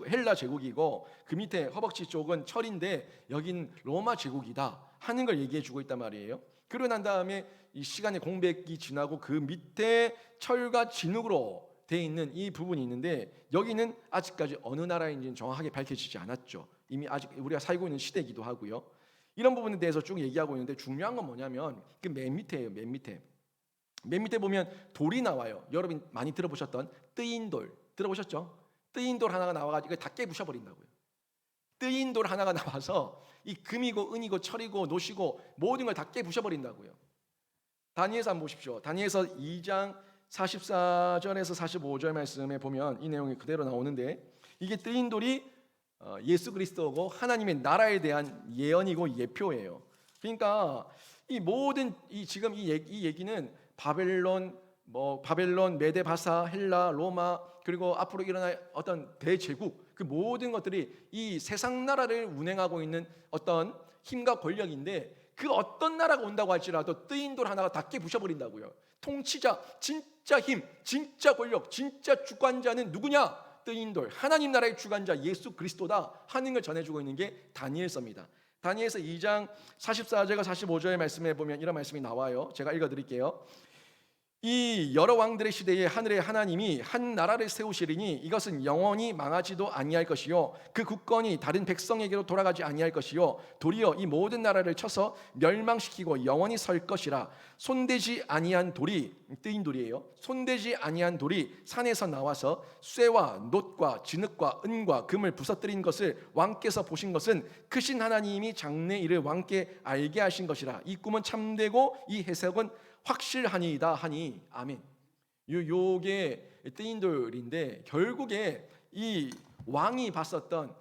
헬라 제국이고, 그 밑에 허벅지 쪽은 철인데 여기는 로마 제국이다 하는 걸 얘기해 주고 있단 말이에요. 그러고 난 다음에 이 시간의 공백이 지나고 그 밑에 철과 진흙으로 돼 있는 이 부분이 있는데 여기는 아직까지 어느 나라인지는 정확하게 밝혀지지 않았죠. 이미 아직 우리가 살고 있는 시대이기도 하고요. 이런 부분에 대해서 쭉 얘기하고 있는데 중요한 건 뭐냐면 그 맨 밑에예요. 맨 밑에 보면 돌이 나와요. 여러분 많이 들어보셨던 뜨인 돌 들어보셨죠? 뜨인 돌 하나가 나와가지고 다 깨부셔버린다고요. 뜨인 돌 하나가 나와서 이 금이고 은이고 철이고 놋이고 모든 걸 다 깨부셔버린다고요. 다니엘서 한번 보십시오. 다니엘서 2장 44절에서 45절 말씀에 보면 이 내용이 그대로 나오는데 이게 뜨인 돌이 예수 그리스도고 하나님의 나라에 대한 예언이고 예표예요. 그러니까 이 모든 지금 이 얘기는 바벨론, 메데 바사, 헬라, 로마, 그리고 앞으로 일어날 어떤 대제국, 그 모든 것들이 이 세상 나라를 운행하고 있는 어떤 힘과 권력인데 그 어떤 나라가 온다고 할지라도 뜨인 돌 하나가 다 깨부셔버린다고요. 통치자, 진짜 힘, 진짜 권력, 진짜 주관자는 누구냐? 뜨인 돌, 하나님 나라의 주관자 예수 그리스도다 하는 걸 전해주고 있는 게 다니엘서입니다. 다니엘서 2장 44절과 45절 말씀에 보면 이런 말씀이 나와요. 제가 읽어드릴게요. 이 여러 왕들의 시대에 하늘의 하나님이 한 나라를 세우시리니 이것은 영원히 망하지도 아니할 것이요 그 국권이 다른 백성에게로 돌아가지 아니할 것이요 도리어 이 모든 나라를 쳐서 멸망시키고 영원히 설 것이라. 손대지 아니한 돌이, 뜨인 돌이에요. 손대지 아니한 돌이 산에서 나와서 쇠와 놋과 진흙과 은과 금을 부서뜨린 것을 왕께서 보신 것은 크신 하나님이 장래 일을 왕께 알게 하신 것이라. 이 꿈은 참되고 이 해석은 확실하니이다 하니. 아멘. 요게 뜨인 돌인데 결국에 이 왕이 봤었던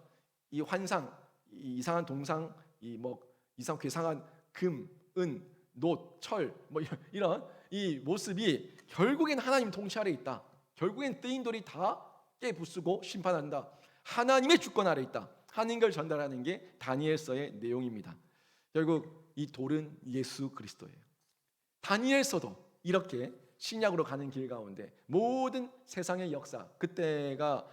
이 환상, 이 이상한 동상, 이 뭐 이상 괴상한 금, 은, 놋, 철 뭐 이런 이 모습이 결국엔 하나님 통치 아래 있다. 결국엔 뜨인 돌이 다 깨부수고 심판한다. 하나님의 주권 아래 있다 하는 걸 전달하는 게 다니엘서의 내용입니다. 결국 이 돌은 예수 그리스도예요. 다니엘서도 이렇게 신약으로 가는 길 가운데 모든 세상의 역사, 그때가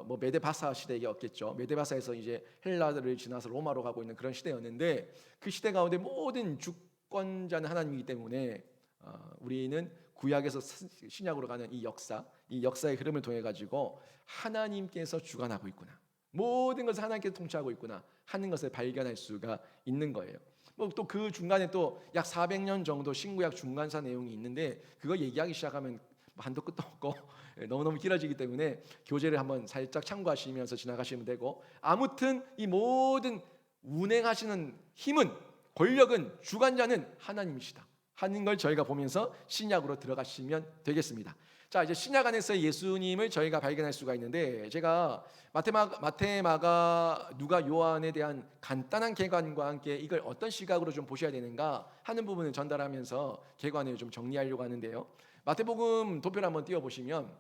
뭐 메데바사 시대였겠죠. 메데바사에서 이제 헬라를 지나서 로마로 가고 있는 그런 시대였는데 그 시대 가운데 모든 주권자는 하나님이기 때문에 우리는 구약에서 신약으로 가는 이 역사의 흐름을 통해 가지고 하나님께서 주관하고 있구나, 모든 것을 하나님께서 통치하고 있구나 하는 것을 발견할 수가 있는 거예요. 또 그 중간에 또 약 400년 정도 신구약 중간사 내용이 있는데 그거 얘기하기 시작하면 한도 끝도 없고 너무너무 길어지기 때문에 교재를 한번 살짝 참고하시면서 지나가시면 되고, 아무튼 이 모든 운행하시는 힘은, 권력은, 주관자는 하나님이시다 하는 걸 저희가 보면서 신약으로 들어가시면 되겠습니다. 자, 이제 신약 안에서 예수님을 저희가 발견할 수가 있는데, 제가 마태, 마가, 누가, 요한에 대한 간단한 개관과 함께 이걸 어떤 시각으로 좀 보셔야 되는가 하는 부분을 전달하면서 개관을 좀 정리하려고 하는데요. 마태복음 도표를 한번 띄워보시면,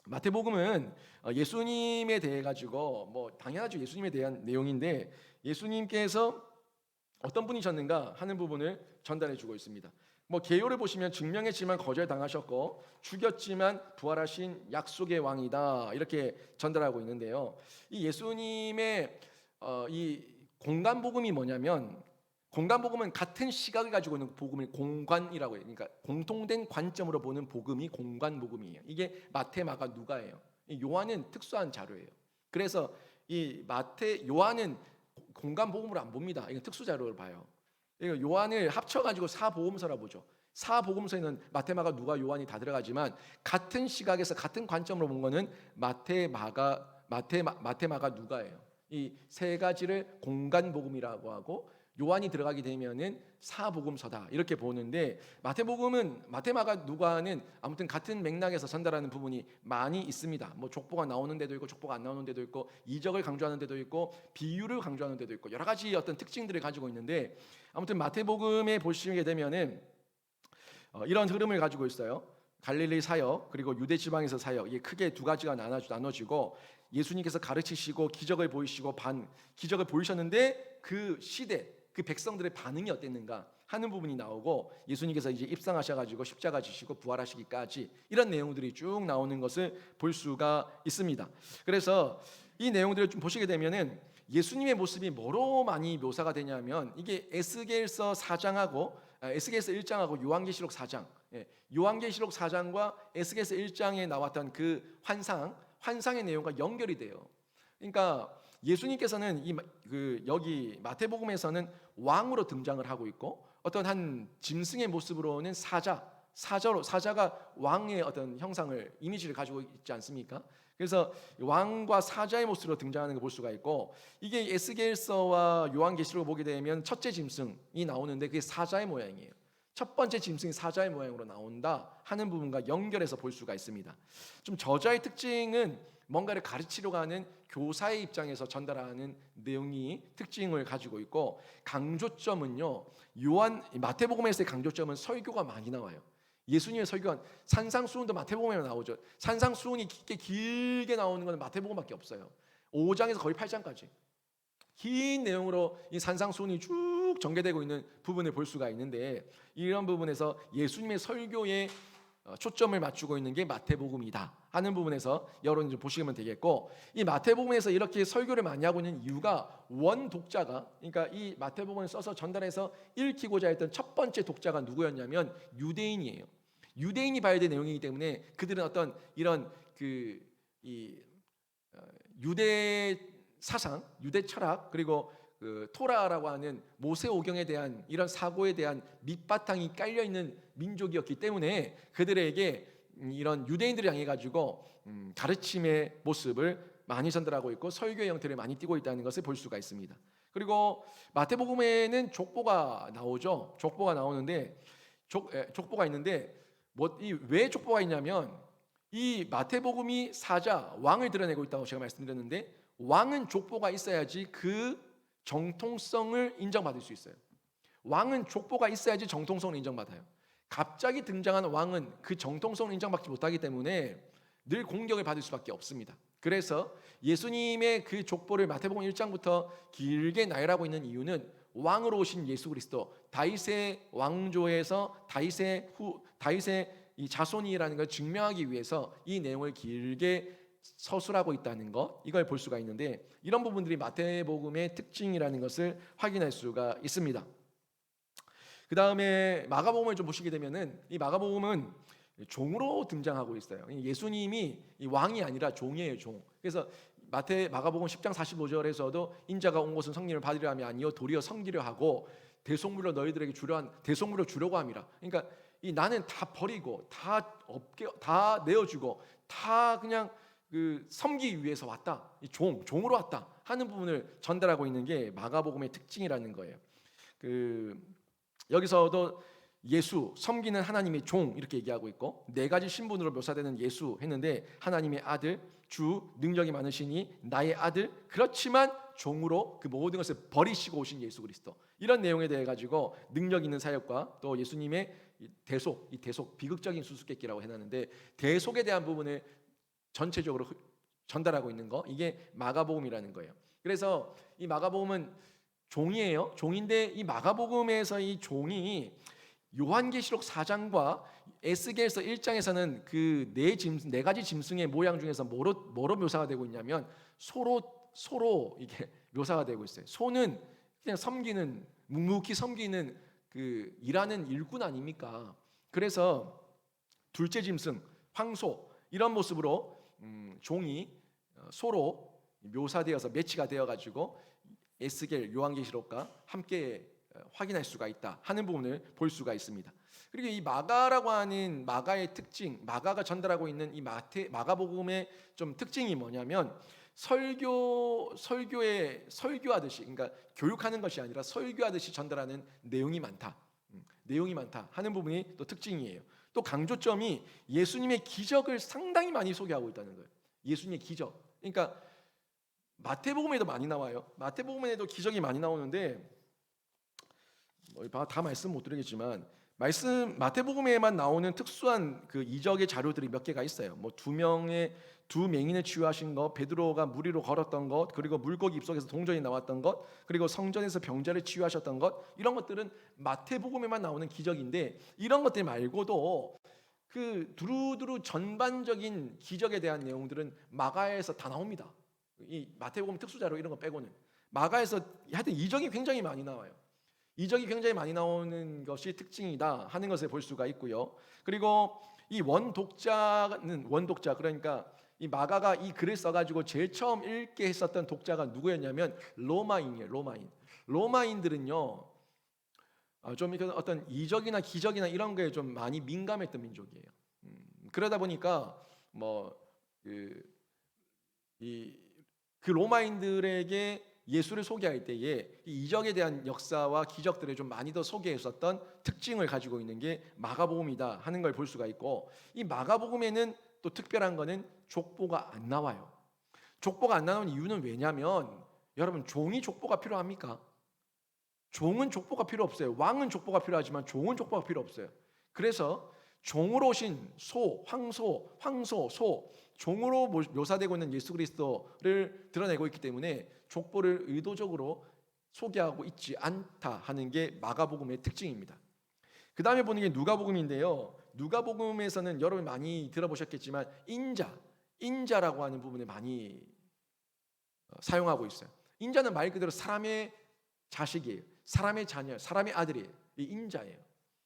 마태복음은 예수님에 대해 가지고 뭐 당연하죠, 예수님에 대한 내용인데 예수님께서 어떤 분이셨는가 하는 부분을 전달해 주고 있습니다. 뭐 개요를 보시면 증명했지만 거절당하셨고 죽였지만 부활하신 약속의 왕이다 이렇게 전달하고 있는데요. 이 예수님의 이 공간복음이 뭐냐면, 공간복음은 같은 시각을 가지고 있는 복음을 공관이라고 해요. 그러니까 공통된 관점으로 보는 복음이 공관복음이에요. 이게 마태, 마가, 누가예요. 요한은 특수한 자료예요. 그래서 이 마태, 요한은 공간복음으로 안 봅니다. 이건 특수 자료를 봐요. 요한을 합쳐가지고 사복음서라 보죠. 사복음서에는 마태, 마가, 누가, 요한이 다 들어가지만 같은 시각에서 같은 관점으로 본 거는 마태, 마가, 누가예요. 이 세 가지를 공간복음이라고 하고 요한이 들어가게 되면은 사복음서다 이렇게 보는데, 마태복음은 마태, 마가, 누가는 아무튼 같은 맥락에서 전달하는 부분이 많이 있습니다. 뭐 족보가 나오는 데도 있고 족보가 안 나오는 데도 있고 이적을 강조하는 데도 있고 비유를 강조하는 데도 있고 여러 가지 어떤 특징들을 가지고 있는데, 아무튼 마태복음에 보시게 되면은 이런 흐름을 가지고 있어요. 갈릴리 사역 그리고 유대 지방에서 사역, 이게 크게 두 가지가 나눠지고, 예수님께서 가르치시고 기적을 보이시고 기적을 보이셨는데 그 시대 그 백성들의 반응이 어땠는가 하는 부분이 나오고, 예수님께서 이제 입상하셔가지고 십자가 지시고 부활하시기까지 이런 내용들이 쭉 나오는 것을 볼 수가 있습니다. 그래서 이 내용들을 좀 보시게 되면은 예수님의 모습이 뭐로 많이 묘사가 되냐면, 이게 에스겔서 4장하고 에스겔서 1장하고 요한계시록 4장, 요한계시록 4장과 에스겔서 1장에 나왔던 그 환상의 내용과 연결이 돼요. 그러니까 예수님께서는 여기 마태복음에서는 왕으로 등장을 하고 있고, 어떤 한 짐승의 모습으로는 사자가 왕의 어떤 형상을, 이미지를 가지고 있지 않습니까? 그래서 왕과 사자의 모습으로 등장하는 걸 볼 수가 있고, 이게 에스겔서와 요한계시록을 보게 되면 첫째 짐승이 나오는데 그게 사자의 모양이에요. 첫 번째 짐승이 사자의 모양으로 나온다 하는 부분과 연결해서 볼 수가 있습니다. 좀 저자의 특징은 뭔가를 가르치려고 하는 교사의 입장에서 전달하는 내용이 특징을 가지고 있고, 강조점은요, 마태복음에서의 강조점은 설교가 많이 나와요. 예수님의 설교한 산상수훈도 마태복음에 나오죠. 산상수훈이 길게 나오는 건 마태복음밖에 없어요. 5장에서 거의 8장까지 긴 내용으로 이 산상수훈이 쭉 전개되고 있는 부분을 볼 수가 있는데, 이런 부분에서 예수님의 설교에 초점을 맞추고 있는 게 마태복음이다 하는 부분에서 여러분 좀 보시면 되겠고, 이 마태복음에서 이렇게 설교를 많이 하고 있는 이유가 원 독자가, 그러니까 이 마태복음을 써서 전달해서 읽히고자 했던 첫 번째 독자가 누구였냐면 유대인이에요. 유대인이 봐야 될 내용이기 때문에 그들은 어떤 이런 이 유대 사상, 유대 철학, 그리고 그 토라라고 하는 모세오경에 대한 이런 사고에 대한 밑바탕이 깔려 있는 민족이었기 때문에 그들에게 이런 유대인들을 향해 가지고 가르침의 모습을 많이 전달하고 있고 설교의 형태를 많이 띠고 있다는 것을 볼 수가 있습니다. 그리고 마태복음에는 족보가 나오죠. 족보가 나오는데 족보가 있는데 왜 족보가 있냐면 이 마태복음이 사자 왕을 드러내고 있다고 제가 말씀드렸는데 왕은 족보가 있어야지 그 정통성을 인정받을 수 있어요. 왕은 족보가 있어야지 정통성을 인정받아요. 갑자기 등장한 왕은 그 정통성을 인정받지 못하기 때문에 늘 공격을 받을 수밖에 없습니다. 그래서 예수님의 그 족보를 마태복음 1장부터 길게 나열하고 있는 이유는 왕으로 오신 예수 그리스도, 다윗의 왕조에서 다윗의 이 자손이라는 걸 증명하기 위해서 이 내용을 길게 서술하고 있다는 것, 이걸 볼 수가 있는데 이런 부분들이 마태복음의 특징이라는 것을 확인할 수가 있습니다. 그 다음에 마가복음을 좀 보시게 되면은 이 마가복음은 종으로 등장하고 있어요. 예수님이 왕이 아니라 종이에요, 종. 그래서 마가복음 10장 45절에서도 인자가 온 것은 성령을 받으려 함이 아니요 도리어 섬기려 하고 대속물로 너희들에게 대속물로 주려고 함이라. 그러니까 나는 다 버리고 다 내어주고 다 그냥 섬기기 위해서 왔다. 종으로 왔다 하는 부분을 전달하고 있는 게 마가복음의 특징이라는 거예요. 여기서도 예수, 섬기는 하나님의 종 이렇게 얘기하고 있고 네 가지 신분으로 묘사되는 예수 했는데 하나님의 아들, 주, 능력이 많으시니 나의 아들, 그렇지만 종으로 그 모든 것을 버리시고 오신 예수 그리스도, 이런 내용에 대해 가지고 능력 있는 사역과 또 예수님의 대속, 비극적인 수수께끼라고 해놨는데 대속에 대한 부분을 전체적으로 전달하고 있는 거, 이게 마가복음이라는 거예요. 그래서 이 마가복음은 종이에요. 종인데 이 마가복음에서 이 종이 요한계시록 4장과 에스겔서 1장에서는 그 네 가지 짐승의 모양 중에서 뭐로 묘사가 되고 있냐면 소로 이게 묘사가 되고 있어요. 소는 그냥 묵묵히 섬기는 그 일하는 일꾼 아닙니까? 그래서 둘째 짐승 황소, 이런 모습으로 종이 소로 묘사되어서 매치가 되어 가지고 에스겔 요한계시록과 함께 확인할 수가 있다 하는 부분을 볼 수가 있습니다. 그리고 이 마가라고 하는 마가의 특징, 마가가 전달하고 있는 이 마가복음의 좀 특징이 뭐냐면 설교하듯이, 그러니까 교육하는 것이 아니라 설교하듯이 전달하는 내용이 많다 하는 부분이 또 특징이에요. 또 강조점이 예수님의 기적을 상당히 많이 소개하고 있다는 거예요. 예수님의 기적. 그러니까 마태복음에도 많이 나와요. 마태복음에도 기적이 많이 나오는데 다 말씀 못 드리겠지만 마태복음에만 나오는 특수한 그 이적의 자료들이 몇 개가 있어요. 두 맹인을 치유하신 것, 베드로가 물 위로 걸었던 것, 그리고 물고기 입속에서 동전이 나왔던 것, 그리고 성전에서 병자를 치유하셨던 것, 이런 것들은 마태복음에만 나오는 기적인데 이런 것들 말고도 그 두루두루 전반적인 기적에 대한 내용들은 마가에서 다 나옵니다. 이 마태복음 특수자료 이런 거 빼고는 마가에서 하여튼 이적이 굉장히 많이 나와요. 이적이 굉장히 많이 나오는 것이 특징이다 하는 것을 볼 수가 있고요. 그리고 이 원독자, 그러니까 이 마가가 이 글을 써가지고 제일 처음 읽게 했었던 독자가 누구였냐면 로마인이에요. 로마인들은요 좀 어떤 이적이나 기적이나 이런 거에 좀 많이 민감했던 민족이에요. 그러다 보니까 그 로마인들에게 예수를 소개할 때에 이 이적에 대한 역사와 기적들을 좀 많이 더 소개했었던 특징을 가지고 있는 게 마가복음이다 하는 걸 볼 수가 있고, 이 마가복음에는 또 특별한 거는 족보가 안 나와요. 족보가 안 나오는 이유는 왜냐면 여러분, 종이 족보가 필요합니까? 종은 족보가 필요 없어요. 왕은 족보가 필요하지만 종은 족보가 필요 없어요. 그래서 종으로 오신 황소, 종으로 묘사되고 있는 예수 그리스도를 드러내고 있기 때문에 족보를 의도적으로 소개하고 있지 않다 하는 게 마가복음의 특징입니다. 그 다음에 보는 게 누가복음인데요. 누가복음에서는 여러분 많이 들어보셨겠지만 인자라고 하는 부분을 많이 사용하고 있어요. 인자는 말 그대로 사람의 자식이에요. 사람의 자녀, 사람의 아들이에요. 이 인자예요.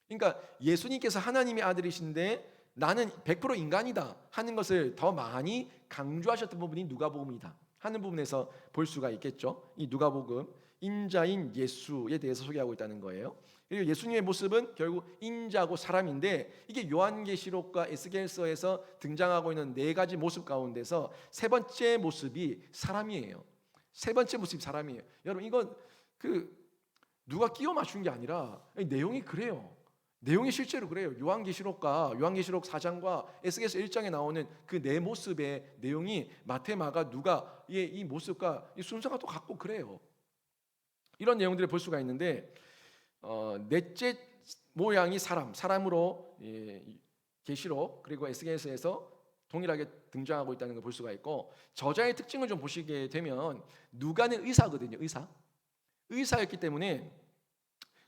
그러니까 예수님께서 하나님의 아들이신데 나는 100% 인간이다 하는 것을 더 많이 강조하셨던 부분이 누가복음이다 하는 부분에서 볼 수가 있겠죠. 이 누가복음 인자인 예수에 대해서 소개하고 있다는 거예요. 그리고 예수님의 모습은 결국 인자고 사람인데 이게 요한계시록과 에스겔서에서 등장하고 있는 네 가지 모습 가운데서 세 번째 모습이 사람이에요. 세 번째 모습이 사람이에요. 여러분 이건 누가 끼워 맞춘 게 아니라 내용이 그래요. 내용이 실제로 그래요. 요한계시록 4장과 에스겔서 1장에 나오는 그 네 모습의 내용이 마태, 마가, 누가의 이 모습과 이 순서가 또 같고 그래요. 이런 내용들을 볼 수가 있는데 넷째 모양이 사람으로 계시록 그리고 에스겔서에서 동일하게 등장하고 있다는 걸 볼 수가 있고 저자의 특징을 좀 보시게 되면 누가는 의사거든요. 의사였기 때문에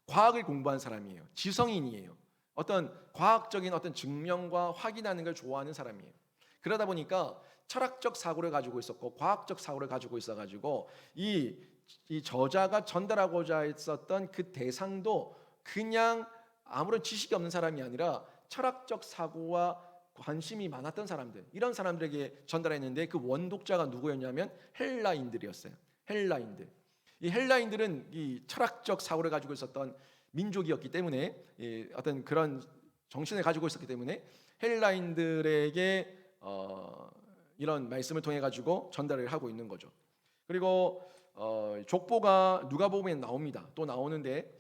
과학을 공부한 사람이에요. 지성인이에요. 어떤 과학적인 어떤 증명과 확인하는 걸 좋아하는 사람이에요. 그러다 보니까 철학적 사고를 가지고 있었고 과학적 사고를 가지고 있어가지고 이 저자가 전달하고자 했었던 그 대상도 그냥 아무런 지식이 없는 사람이 아니라 철학적 사고와 관심이 많았던 사람들, 이런 사람들에게 전달했는데 그 원독자가 누구였냐면 헬라인들이었어요. 이 헬라인들은 이 철학적 사고를 가지고 있었던 민족이었기 때문에 어떤 그런 정신을 가지고 있었기 때문에 헬라인들에게 이런 말씀을 통해 가지고 전달을 하고 있는 거죠. 그리고 족보가 누가복음에 나옵니다. 또 나오는데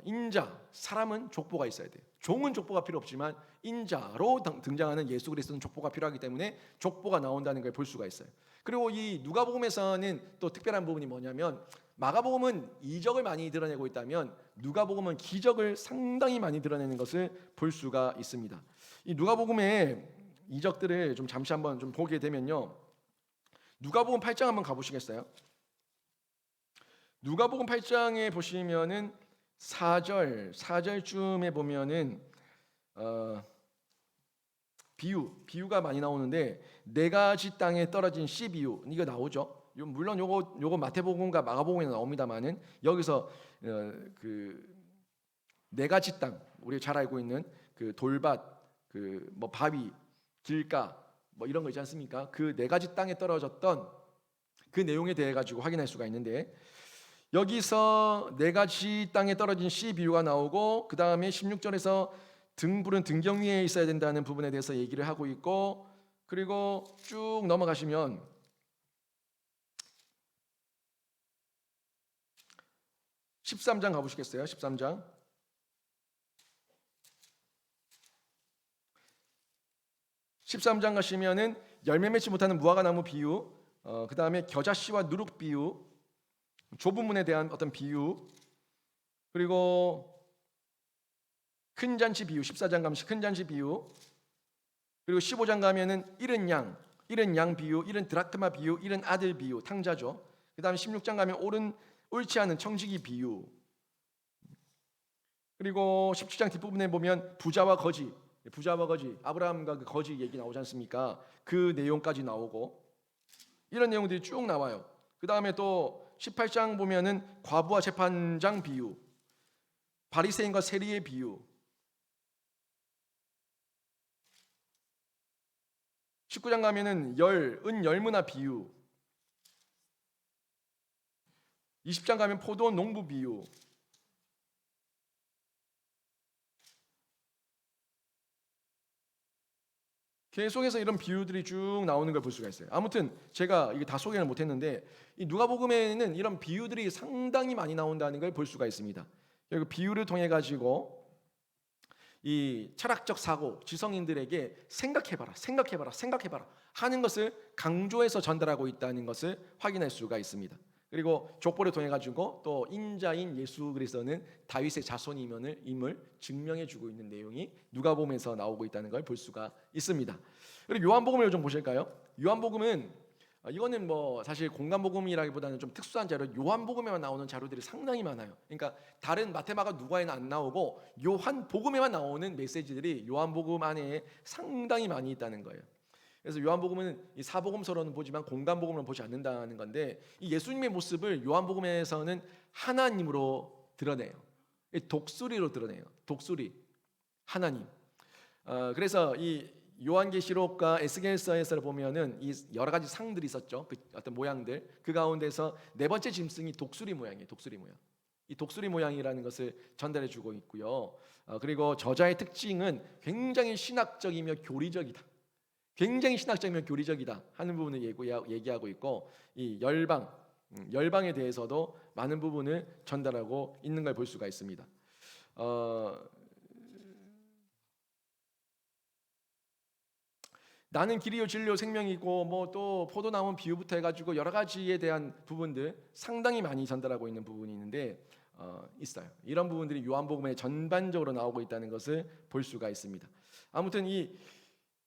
인자, 사람은 족보가 있어야 돼요. 종은 족보가 필요 없지만 인자로 등장하는 예수 그리스도는 족보가 필요하기 때문에 족보가 나온다는 걸 볼 수가 있어요. 그리고 이 누가복음에서는 또 특별한 부분이 뭐냐면 마가복음은 이적을 많이 드러내고 있다면 누가복음은 기적을 상당히 많이 드러내는 것을 볼 수가 있습니다. 이 누가복음의 이적들을 좀 잠시 한번 좀 보게 되면요. 누가복음 8장 한번 가보시겠어요? 누가복음 8장에 보시면은 4절쯤에 보면은 비유가 많이 나오는데 네 가지 땅에 떨어진 씨 비유 이거 나오죠. 물론 요거 마태복음과 마가복음에 나옵니다만은 여기서 그 네 가지 땅 우리 잘 알고 있는 그 돌밭 그 뭐 바위 길가 뭐 이런 거 있지 않습니까? 그 네 가지 땅에 떨어졌던 그 내용에 대해 가지고 확인할 수가 있는데 여기서 네 가지 땅에 떨어진 씨 비유가 나오고 그 다음에 16절에서 등불은 등경 위에 있어야 된다는 부분에 대해서 얘기를 하고 있고 그리고 쭉 넘어가시면 13장 가보시겠어요? 13장 가시면은 열매 맺지 못하는 무화과 나무 비유, 그 다음에 겨자씨와 누룩 비유, 좁은 문에 대한 어떤 비유, 그리고 큰 잔치 비유, 14장 가면 큰 잔치 비유, 그리고 15장 가면은 잃은 양 비유, 잃은 드라크마 비유, 잃은 아들 비유, 탕자죠. 그 다음에 16장 가면 옳지 않은 청지기 비유, 그리고 17장 뒷부분에 보면 부자와 거지, 아브라함과 그 거지 얘기 나오지 않습니까? 그 내용까지 나오고 이런 내용들이 쭉 나와요. 그 다음에 또 18장 보면은 과부와 재판장 비유, 바리새인과 세리의 비유, 19장 가면은 은 열무나 비유, 20장 가면 포도원 농부 비유, 계속해서 이런 비유들이 쭉 나오는 걸 볼 수가 있어요. 아무튼 제가 이게 다 소개를 못했는데 이 누가복음에는 이런 비유들이 상당히 많이 나온다는 걸 볼 수가 있습니다. 그리고 비유를 통해 가지고 이 철학적 사고, 지성인들에게 생각해봐라 하는 것을 강조해서 전달하고 있다는 것을 확인할 수가 있습니다. 그리고 족보를 통해 가지고 또 인자인 예수 그리스도는 다윗의 자손임을 증명해주고 있는 내용이 누가복음에서 나오고 있다는 걸 볼 수가 있습니다. 그리고 요한복음을 좀 보실까요? 요한복음은 이거는 뭐 사실 공간복음이라기보다는 좀 특수한 자료, 요한복음에만 나오는 자료들이 상당히 많아요. 그러니까 다른 마태, 마가, 누가에는 안 나오고 요한복음에만 나오는 메시지들이 요한복음 안에 상당히 많이 있다는 거예요. 그래서 요한복음은 이 사복음서로는 보지만 공간복음으로 보지 않는다는 건데 이 예수님의 모습을 요한복음에서는 하나님으로 드러내요. 독수리로 드러내요. 독수리. 하나님. 그래서 이 요한계시록과 에스겔서에서 보면은 이 여러 가지 상들이 있었죠. 그 어떤 모양들. 그 가운데서 네 번째 짐승이 독수리 모양이에요. 독수리 모양. 이 독수리 모양이라는 것을 전달해 주고 있고요. 그리고 저자의 특징은 굉장히 신학적이며 교리적이다. 굉장히 신학적이며 교리적이다 하는 부분을 얘기하고 있고, 이 열방에 대해서도 많은 부분을 전달하고 있는 걸 볼 수가 있습니다. 나는 길이요 진리요 생명이고 뭐 또 포도나무 비유부터 해가지고 여러 가지에 대한 부분들 상당히 많이 전달하고 있는 부분이 있는데 있어요. 이런 부분들이 요한복음에 전반적으로 나오고 있다는 것을 볼 수가 있습니다. 아무튼 이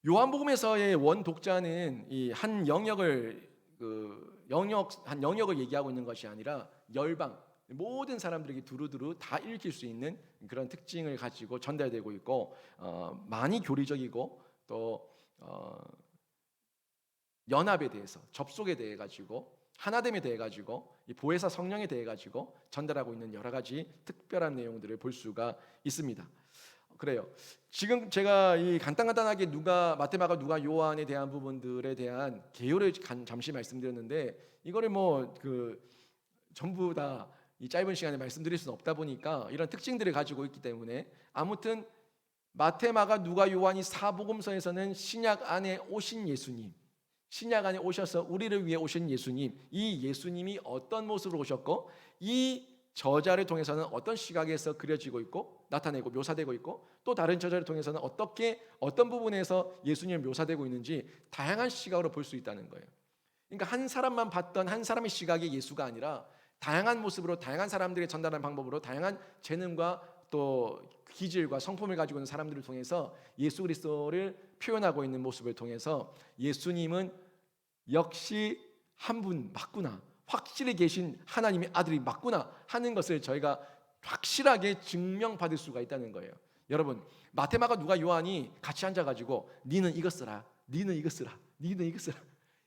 요한복음에서의 원 독자는 이 한 영역을 한 영역을 얘기하고 있는 것이 아니라 열방 모든 사람들에게 두루두루 다 읽힐 수 있는 그런 특징을 가지고 전달되고 있고 많이 교리적이고 또 연합에 대해서 접속에 대해 가지고 하나됨에 대해 가지고 이 보혜사 성령에 대해 가지고 전달하고 있는 여러 가지 특별한 내용들을 볼 수가 있습니다. 그래요. 지금 제가 이 간단하게 마테마가 누가 요한에 대한 부분들에 대한 개요를 잠시 말씀드렸는데 이거를 뭐 전부 다 이 짧은 시간에 말씀드릴 수는 없다 보니까 이런 특징들을 가지고 있기 때문에 아무튼 마테마가 누가 요한이 사복음서에서는 신약 안에 오신 예수님, 신약 안에 오셔서 우리를 위해 오신 예수님, 이 예수님이 어떤 모습으로 오셨고 이 저자를 통해서는 어떤 시각에서 그려지고 있고 나타내고 묘사되고 있고 또 다른 저자를 통해서는 어떤 부분에서 예수님을 묘사되고 있는지 다양한 시각으로 볼 수 있다는 거예요. 그러니까 한 사람만 봤던 한 사람의 시각의 예수가 아니라 다양한 모습으로 다양한 사람들이 전달하는 방법으로 다양한 재능과 또 기질과 성품을 가지고 있는 사람들을 통해서 예수 그리스도를 표현하고 있는 모습을 통해서 예수님은 역시 한 분 맞구나, 확실히 계신 하나님의 아들이 맞구나 하는 것을 저희가 확실하게 증명받을 수가 있다는 거예요. 여러분, 마테마가 누가 요한이 같이 앉아가지고 니는 이거 쓰라, 니는 이거 쓰라, 니는 이거 쓰라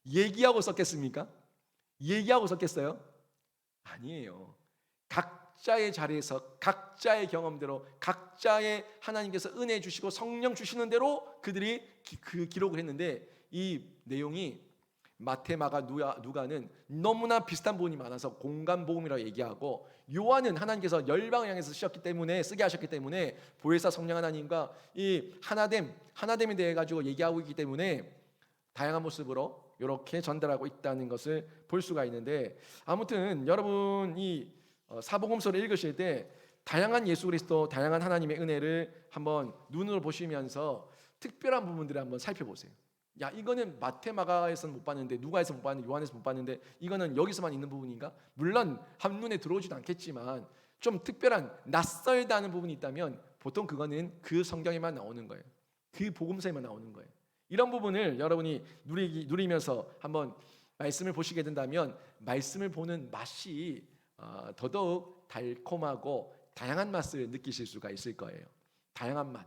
얘기하고 썼겠습니까? 얘기하고 썼겠어요? 아니에요. 각자의 자리에서 각자의 경험대로 각자의 하나님께서 은혜 주시고 성령 주시는 대로 그들이 기록을 했는데 이 내용이 마테마가 누가는 너무나 비슷한 부분이 많아서 공간 복음이라고 얘기하고 요한은 하나님께서 열방을 향해서 쓰게 하셨기 때문에 보혜사 성령 하나님과 이 하나됨에 대해 가지고 얘기하고 있기 때문에 다양한 모습으로 이렇게 전달하고 있다는 것을 볼 수가 있는데 아무튼 여러분 이 사복음서를 읽으실 때 다양한 예수 그리스도, 다양한 하나님의 은혜를 한번 눈으로 보시면서 특별한 부분들을 한번 살펴보세요. 야, 이거는 마테마가에서는 못 봤는데 누가에서 못 봤는데 요한에서 못 봤는데 이거는 여기서만 있는 부분인가? 물론 한눈에 들어오지도 않겠지만 좀 특별한 낯설다는 부분이 있다면 보통 그거는 그 성경에만 나오는 거예요. 그 복음서에만 나오는 거예요. 이런 부분을 여러분이 누리면서 한번 말씀을 보시게 된다면 말씀을 보는 맛이 더더욱 달콤하고 다양한 맛을 느끼실 수가 있을 거예요. 다양한 맛,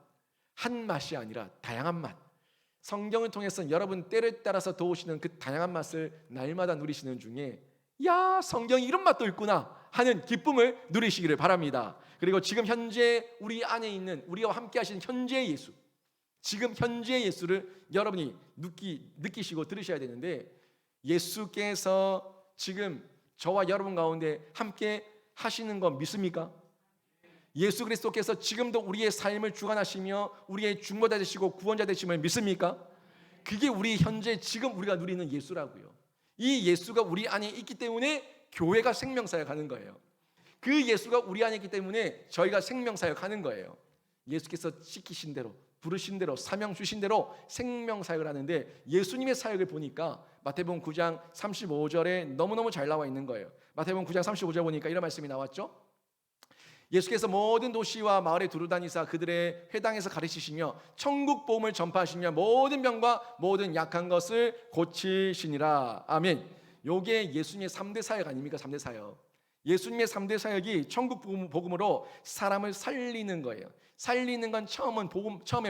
한 맛이 아니라 다양한 맛. 성경을 통해서 여러분 때를 따라서 도우시는 그 다양한 맛을 날마다 누리시는 중에 야, 성경이 이런 맛도 있구나 하는 기쁨을 누리시기를 바랍니다. 그리고 지금 현재 우리 안에 있는 우리와 함께 하시는 현재의 예수, 지금 현재의 예수를 여러분이 느끼시고 들으셔야 되는데 예수께서 지금 저와 여러분 가운데 함께 하시는 거 믿습니까? 예수 그리스도께서 지금도 우리의 삶을 주관하시며 우리의 중보자 되시고 구원자 되심을 믿습니까? 그게 우리 현재 지금 우리가 누리는 예수라고요. 이 예수가 우리 안에 있기 때문에 교회가 생명사역하는 거예요. 그 예수가 우리 안에 있기 때문에 저희가 생명사역하는 거예요. 예수께서 시키신 대로 부르신 대로 사명 주신 대로 생명사역을 하는데 예수님의 사역을 보니까 마태복음 9장 35절에 너무너무 잘 나와 있는 거예요. 마태복음 9장 35절 보니까 이런 말씀이 나왔죠. 예수께서 모든 도시와 마을에 두루다니사 그들의 회당에서 가르치시며 천국 복음을 전파하시며 모든 병과 모든 약한 것을 고치시니라. 아멘. 요게 예수님의 3대 사역 아닙니까? 3대 사역. 예수님의 3대 사역이 천국 복음으로 사람을 살리는 거예요. 살리는 건 처음에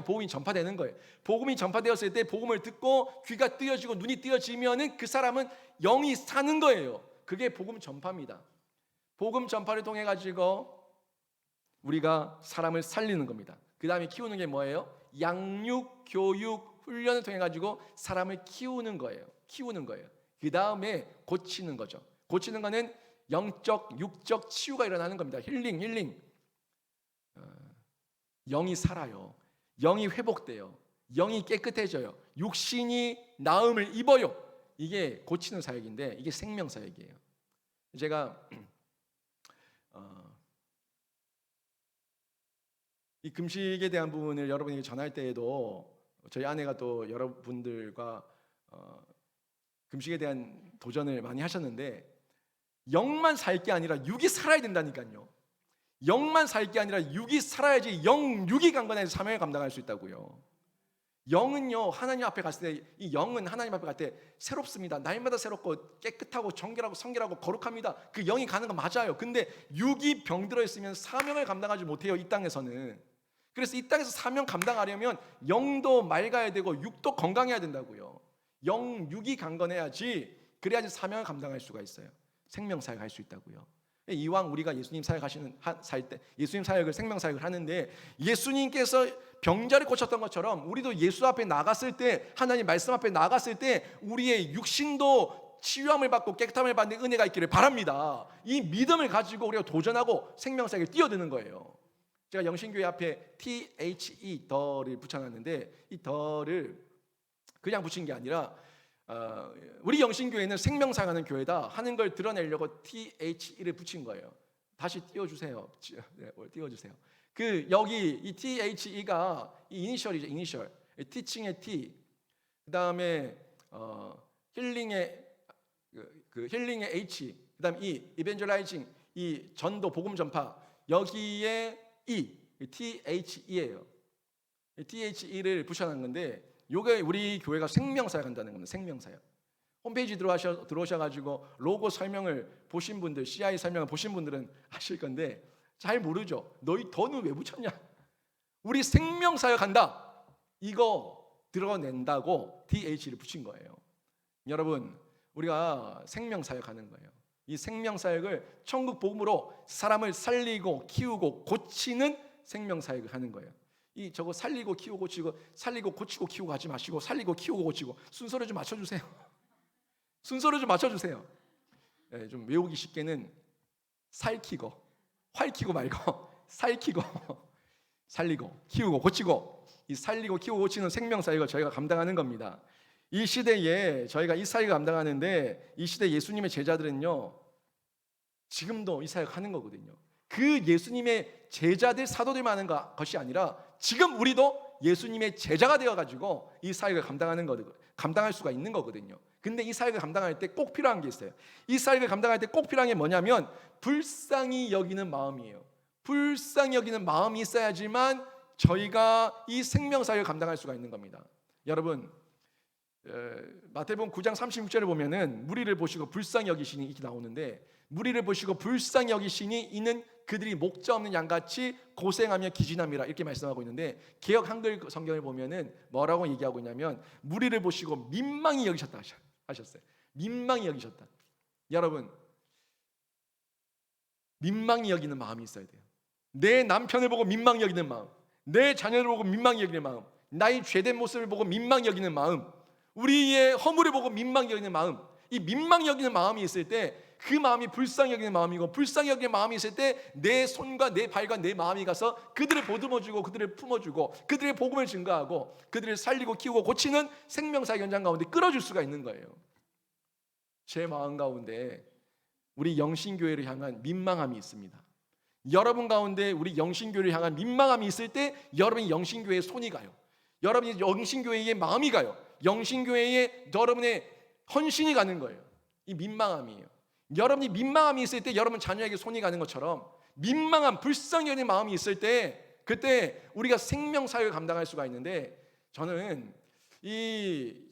복음이 전파되는 거예요. 복음이 전파되었을 때 복음을 듣고 귀가 뜨여지고 눈이 뜨여지면은 그 사람은 영이 사는 거예요. 그게 복음 전파입니다. 복음 전파를 통해 가지고 우리가 사람을 살리는 겁니다. 그 다음에 키우는 게 뭐예요? 양육, 교육, 훈련을 통해 가지고 사람을 키우는 거예요. 키우는 거예요. 그 다음에 고치는 거죠. 고치는 거는 영적, 육적 치유가 일어나는 겁니다. 힐링. 영이 살아요. 영이 회복돼요. 영이 깨끗해져요. 육신이 나음을 입어요. 이게 고치는 사역인데 이게 생명 사역이에요. 제가 이 금식에 대한 부분을 여러분에게 전할 때에도 저희 아내가 또 여러분들과 금식에 대한 도전을 많이 하셨는데, 영만 살 게 아니라 육이 살아야 된다니까요. 영만 살 게 아니라 육이 살아야지 육이 강건해서 사명을 감당할 수 있다고요. 영은요, 하나님 앞에 갔을 때, 이 영은 하나님 앞에 갈 때 새롭습니다. 날마다 새롭고 깨끗하고 정결하고 성결하고 거룩합니다. 그 영이 가는 거 맞아요. 근데 육이 병들어 있으면 사명을 감당하지 못해요, 이 땅에서는. 그래서 이 땅에서 사명 감당하려면 영도 맑아야 되고 육도 건강해야 된다고요. 육이 강건해야지, 그래야지 사명을 감당할 수가 있어요. 생명 사역을 할 수 있다고요. 이왕 우리가 예수님 사역하시는 살 때 예수님 사역을 생명 사역을 하는데, 예수님께서 병자를 고쳤던 것처럼 우리도 예수 앞에 나갔을 때, 하나님 말씀 앞에 나갔을 때 우리의 육신도 치유함을 받고 깨끗함을 받는 은혜가 있기를 바랍니다. 이 믿음을 가지고 우리가 도전하고 생명 사역에 뛰어드는 거예요. 제가 영신교회 앞에 THE 더를 붙여놨는데, 이 더를 그냥 붙인 게 아니라 우리 영신교회는 생명사역하는 교회다 하는 걸 드러내려고 THE를 붙인 거예요. 다시 띄워주세요. 네, 띄워주세요. 그 여기 이 THE가 이 이니셜이죠. 이니셜. 티칭의 T, 그 다음에 힐링의 그 힐링의 H, 그 다음 E, 이벤젤라이징, 이 전도 복음 전파, 여기에 E, THE예요. THE를 붙여놓은 건데, 요게 우리 교회가 생명사역 한다는 겁니다. 생명사역. 홈페이지 들어오셔가지고 로고 설명을 보신 분들, CI 설명을 보신 분들은 아실 건데 잘 모르죠. 너희 더는 왜 붙였냐? 우리 생명사역 한다, 이거 드러낸다고 TH를 붙인 거예요. 여러분, 우리가 생명사역 하는 거예요. 이 생명사역을 천국 복음으로 사람을 살리고 키우고 고치는 생명사역을 하는 거예요. 이 저거 살리고 키우고 고치고, 살리고 고치고 키우고 하지 마시고, 살리고 키우고 고치고, 순서를 좀 맞춰주세요. 순서를 좀 맞춰주세요. 네, 좀 외우기 쉽게는 살키고, 활키고 말고 살키고, 살리고 키우고 고치고, 이 살리고 키우고 고치는 생명사역을 저희가 감당하는 겁니다. 이 시대에 저희가 이 사역을 감당하는데, 이 시대 예수님의 제자들은요 지금도 이 사역 하는 거거든요. 그 예수님의 제자들, 사도들만 하는 것이 아니라 지금 우리도 예수님의 제자가 되어가지고 이 사역을 감당할 수가 있는 거거든요. 근데 이 사역을 감당할 때 꼭 필요한 게 있어요. 이 사역을 감당할 때 꼭 필요한 게 뭐냐면 불쌍히 여기는 마음이에요. 불쌍히 여기는 마음이 있어야지만 저희가 이 생명사역을 감당할 수가 있는 겁니다. 여러분, 마태복음 9장 36절을 보면은 무리를 보시고 불쌍히 여기시니 이렇게 나오는데, 무리를 보시고 불쌍히 여기시니 이는 그들이 목자 없는 양같이 고생하며 기진함이라, 이렇게 말씀하고 있는데, 개역 한글 성경을 보면은 뭐라고 얘기하고 있냐면 무리를 보시고 민망히 여기셨다 하셨어요. 민망히 여기셨다. 여러분, 민망히 여기는 마음이 있어야 돼요. 내 남편을 보고 민망히 여기는 마음, 내 자녀를 보고 민망히 여기는 마음, 나의 죄된 모습을 보고 민망히 여기는 마음, 우리의 허물을 보고 민망히 여기는 마음, 이 민망히 여기는 마음이 있을 때 그 마음이 불쌍히 여기는 마음이고, 불쌍히 여기는 마음이 있을 때 내 손과 내 발과 내 마음이 가서 그들을 보듬어주고 그들을 품어주고 그들의 복음을 증거하고 그들을 살리고 키우고 고치는 생명사역 현장 가운데 끌어줄 수가 있는 거예요. 제 마음 가운데 우리 영신교회를 향한 민망함이 있습니다. 여러분 가운데 우리 영신교회를 향한 민망함이 있을 때 여러분이 영신교회에 손이 가요. 여러분이 영신교회에 마음이 가요. 영신교회에 여러분의 헌신이 가는 거예요. 이 민망함이에요. 여러분이 민망함이 있을 때 여러분 자녀에게 손이 가는 것처럼, 민망함, 불쌍히 여기는 마음이 있을 때 그때 우리가 생명사역을 감당할 수가 있는데, 저는 이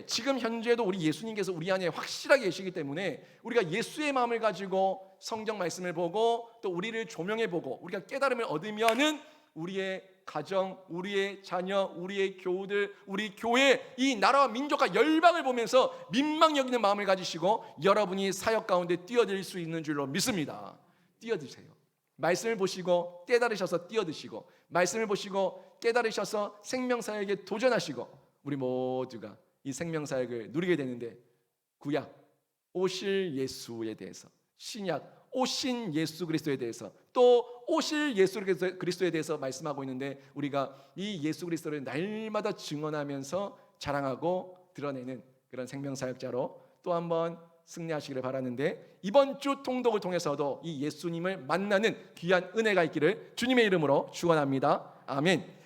지금 현재도 우리 예수님께서 우리 안에 확실하게 계시기 때문에 우리가 예수의 마음을 가지고 성경 말씀을 보고 또 우리를 조명해 보고 우리가 깨달음을 얻으면은 우리의 가정, 우리의 자녀, 우리의 교우들, 우리 교회, 이 나라와 민족과 열방을 보면서 민망히 여기는 마음을 가지시고 여러분이 사역 가운데 뛰어들 수 있는 줄로 믿습니다. 뛰어드세요. 말씀을 보시고 깨달으셔서 뛰어드시고, 말씀을 보시고 깨달으셔서 생명사역에 도전하시고, 우리 모두가 이 생명사역을 누리게 되는데, 구약 오실 예수에 대해서, 신약 오신 예수 그리스도에 대해서, 또 오실 예수 그리스도에 대해서 말씀하고 있는데, 우리가 이 예수 그리스도를 날마다 증언하면서 자랑하고 드러내는 그런 생명사역자로 또 한번 승리하시기를 바라는데, 이번 주 통독을 통해서도 이 예수님을 만나는 귀한 은혜가 있기를 주님의 이름으로 축원합니다. 아멘.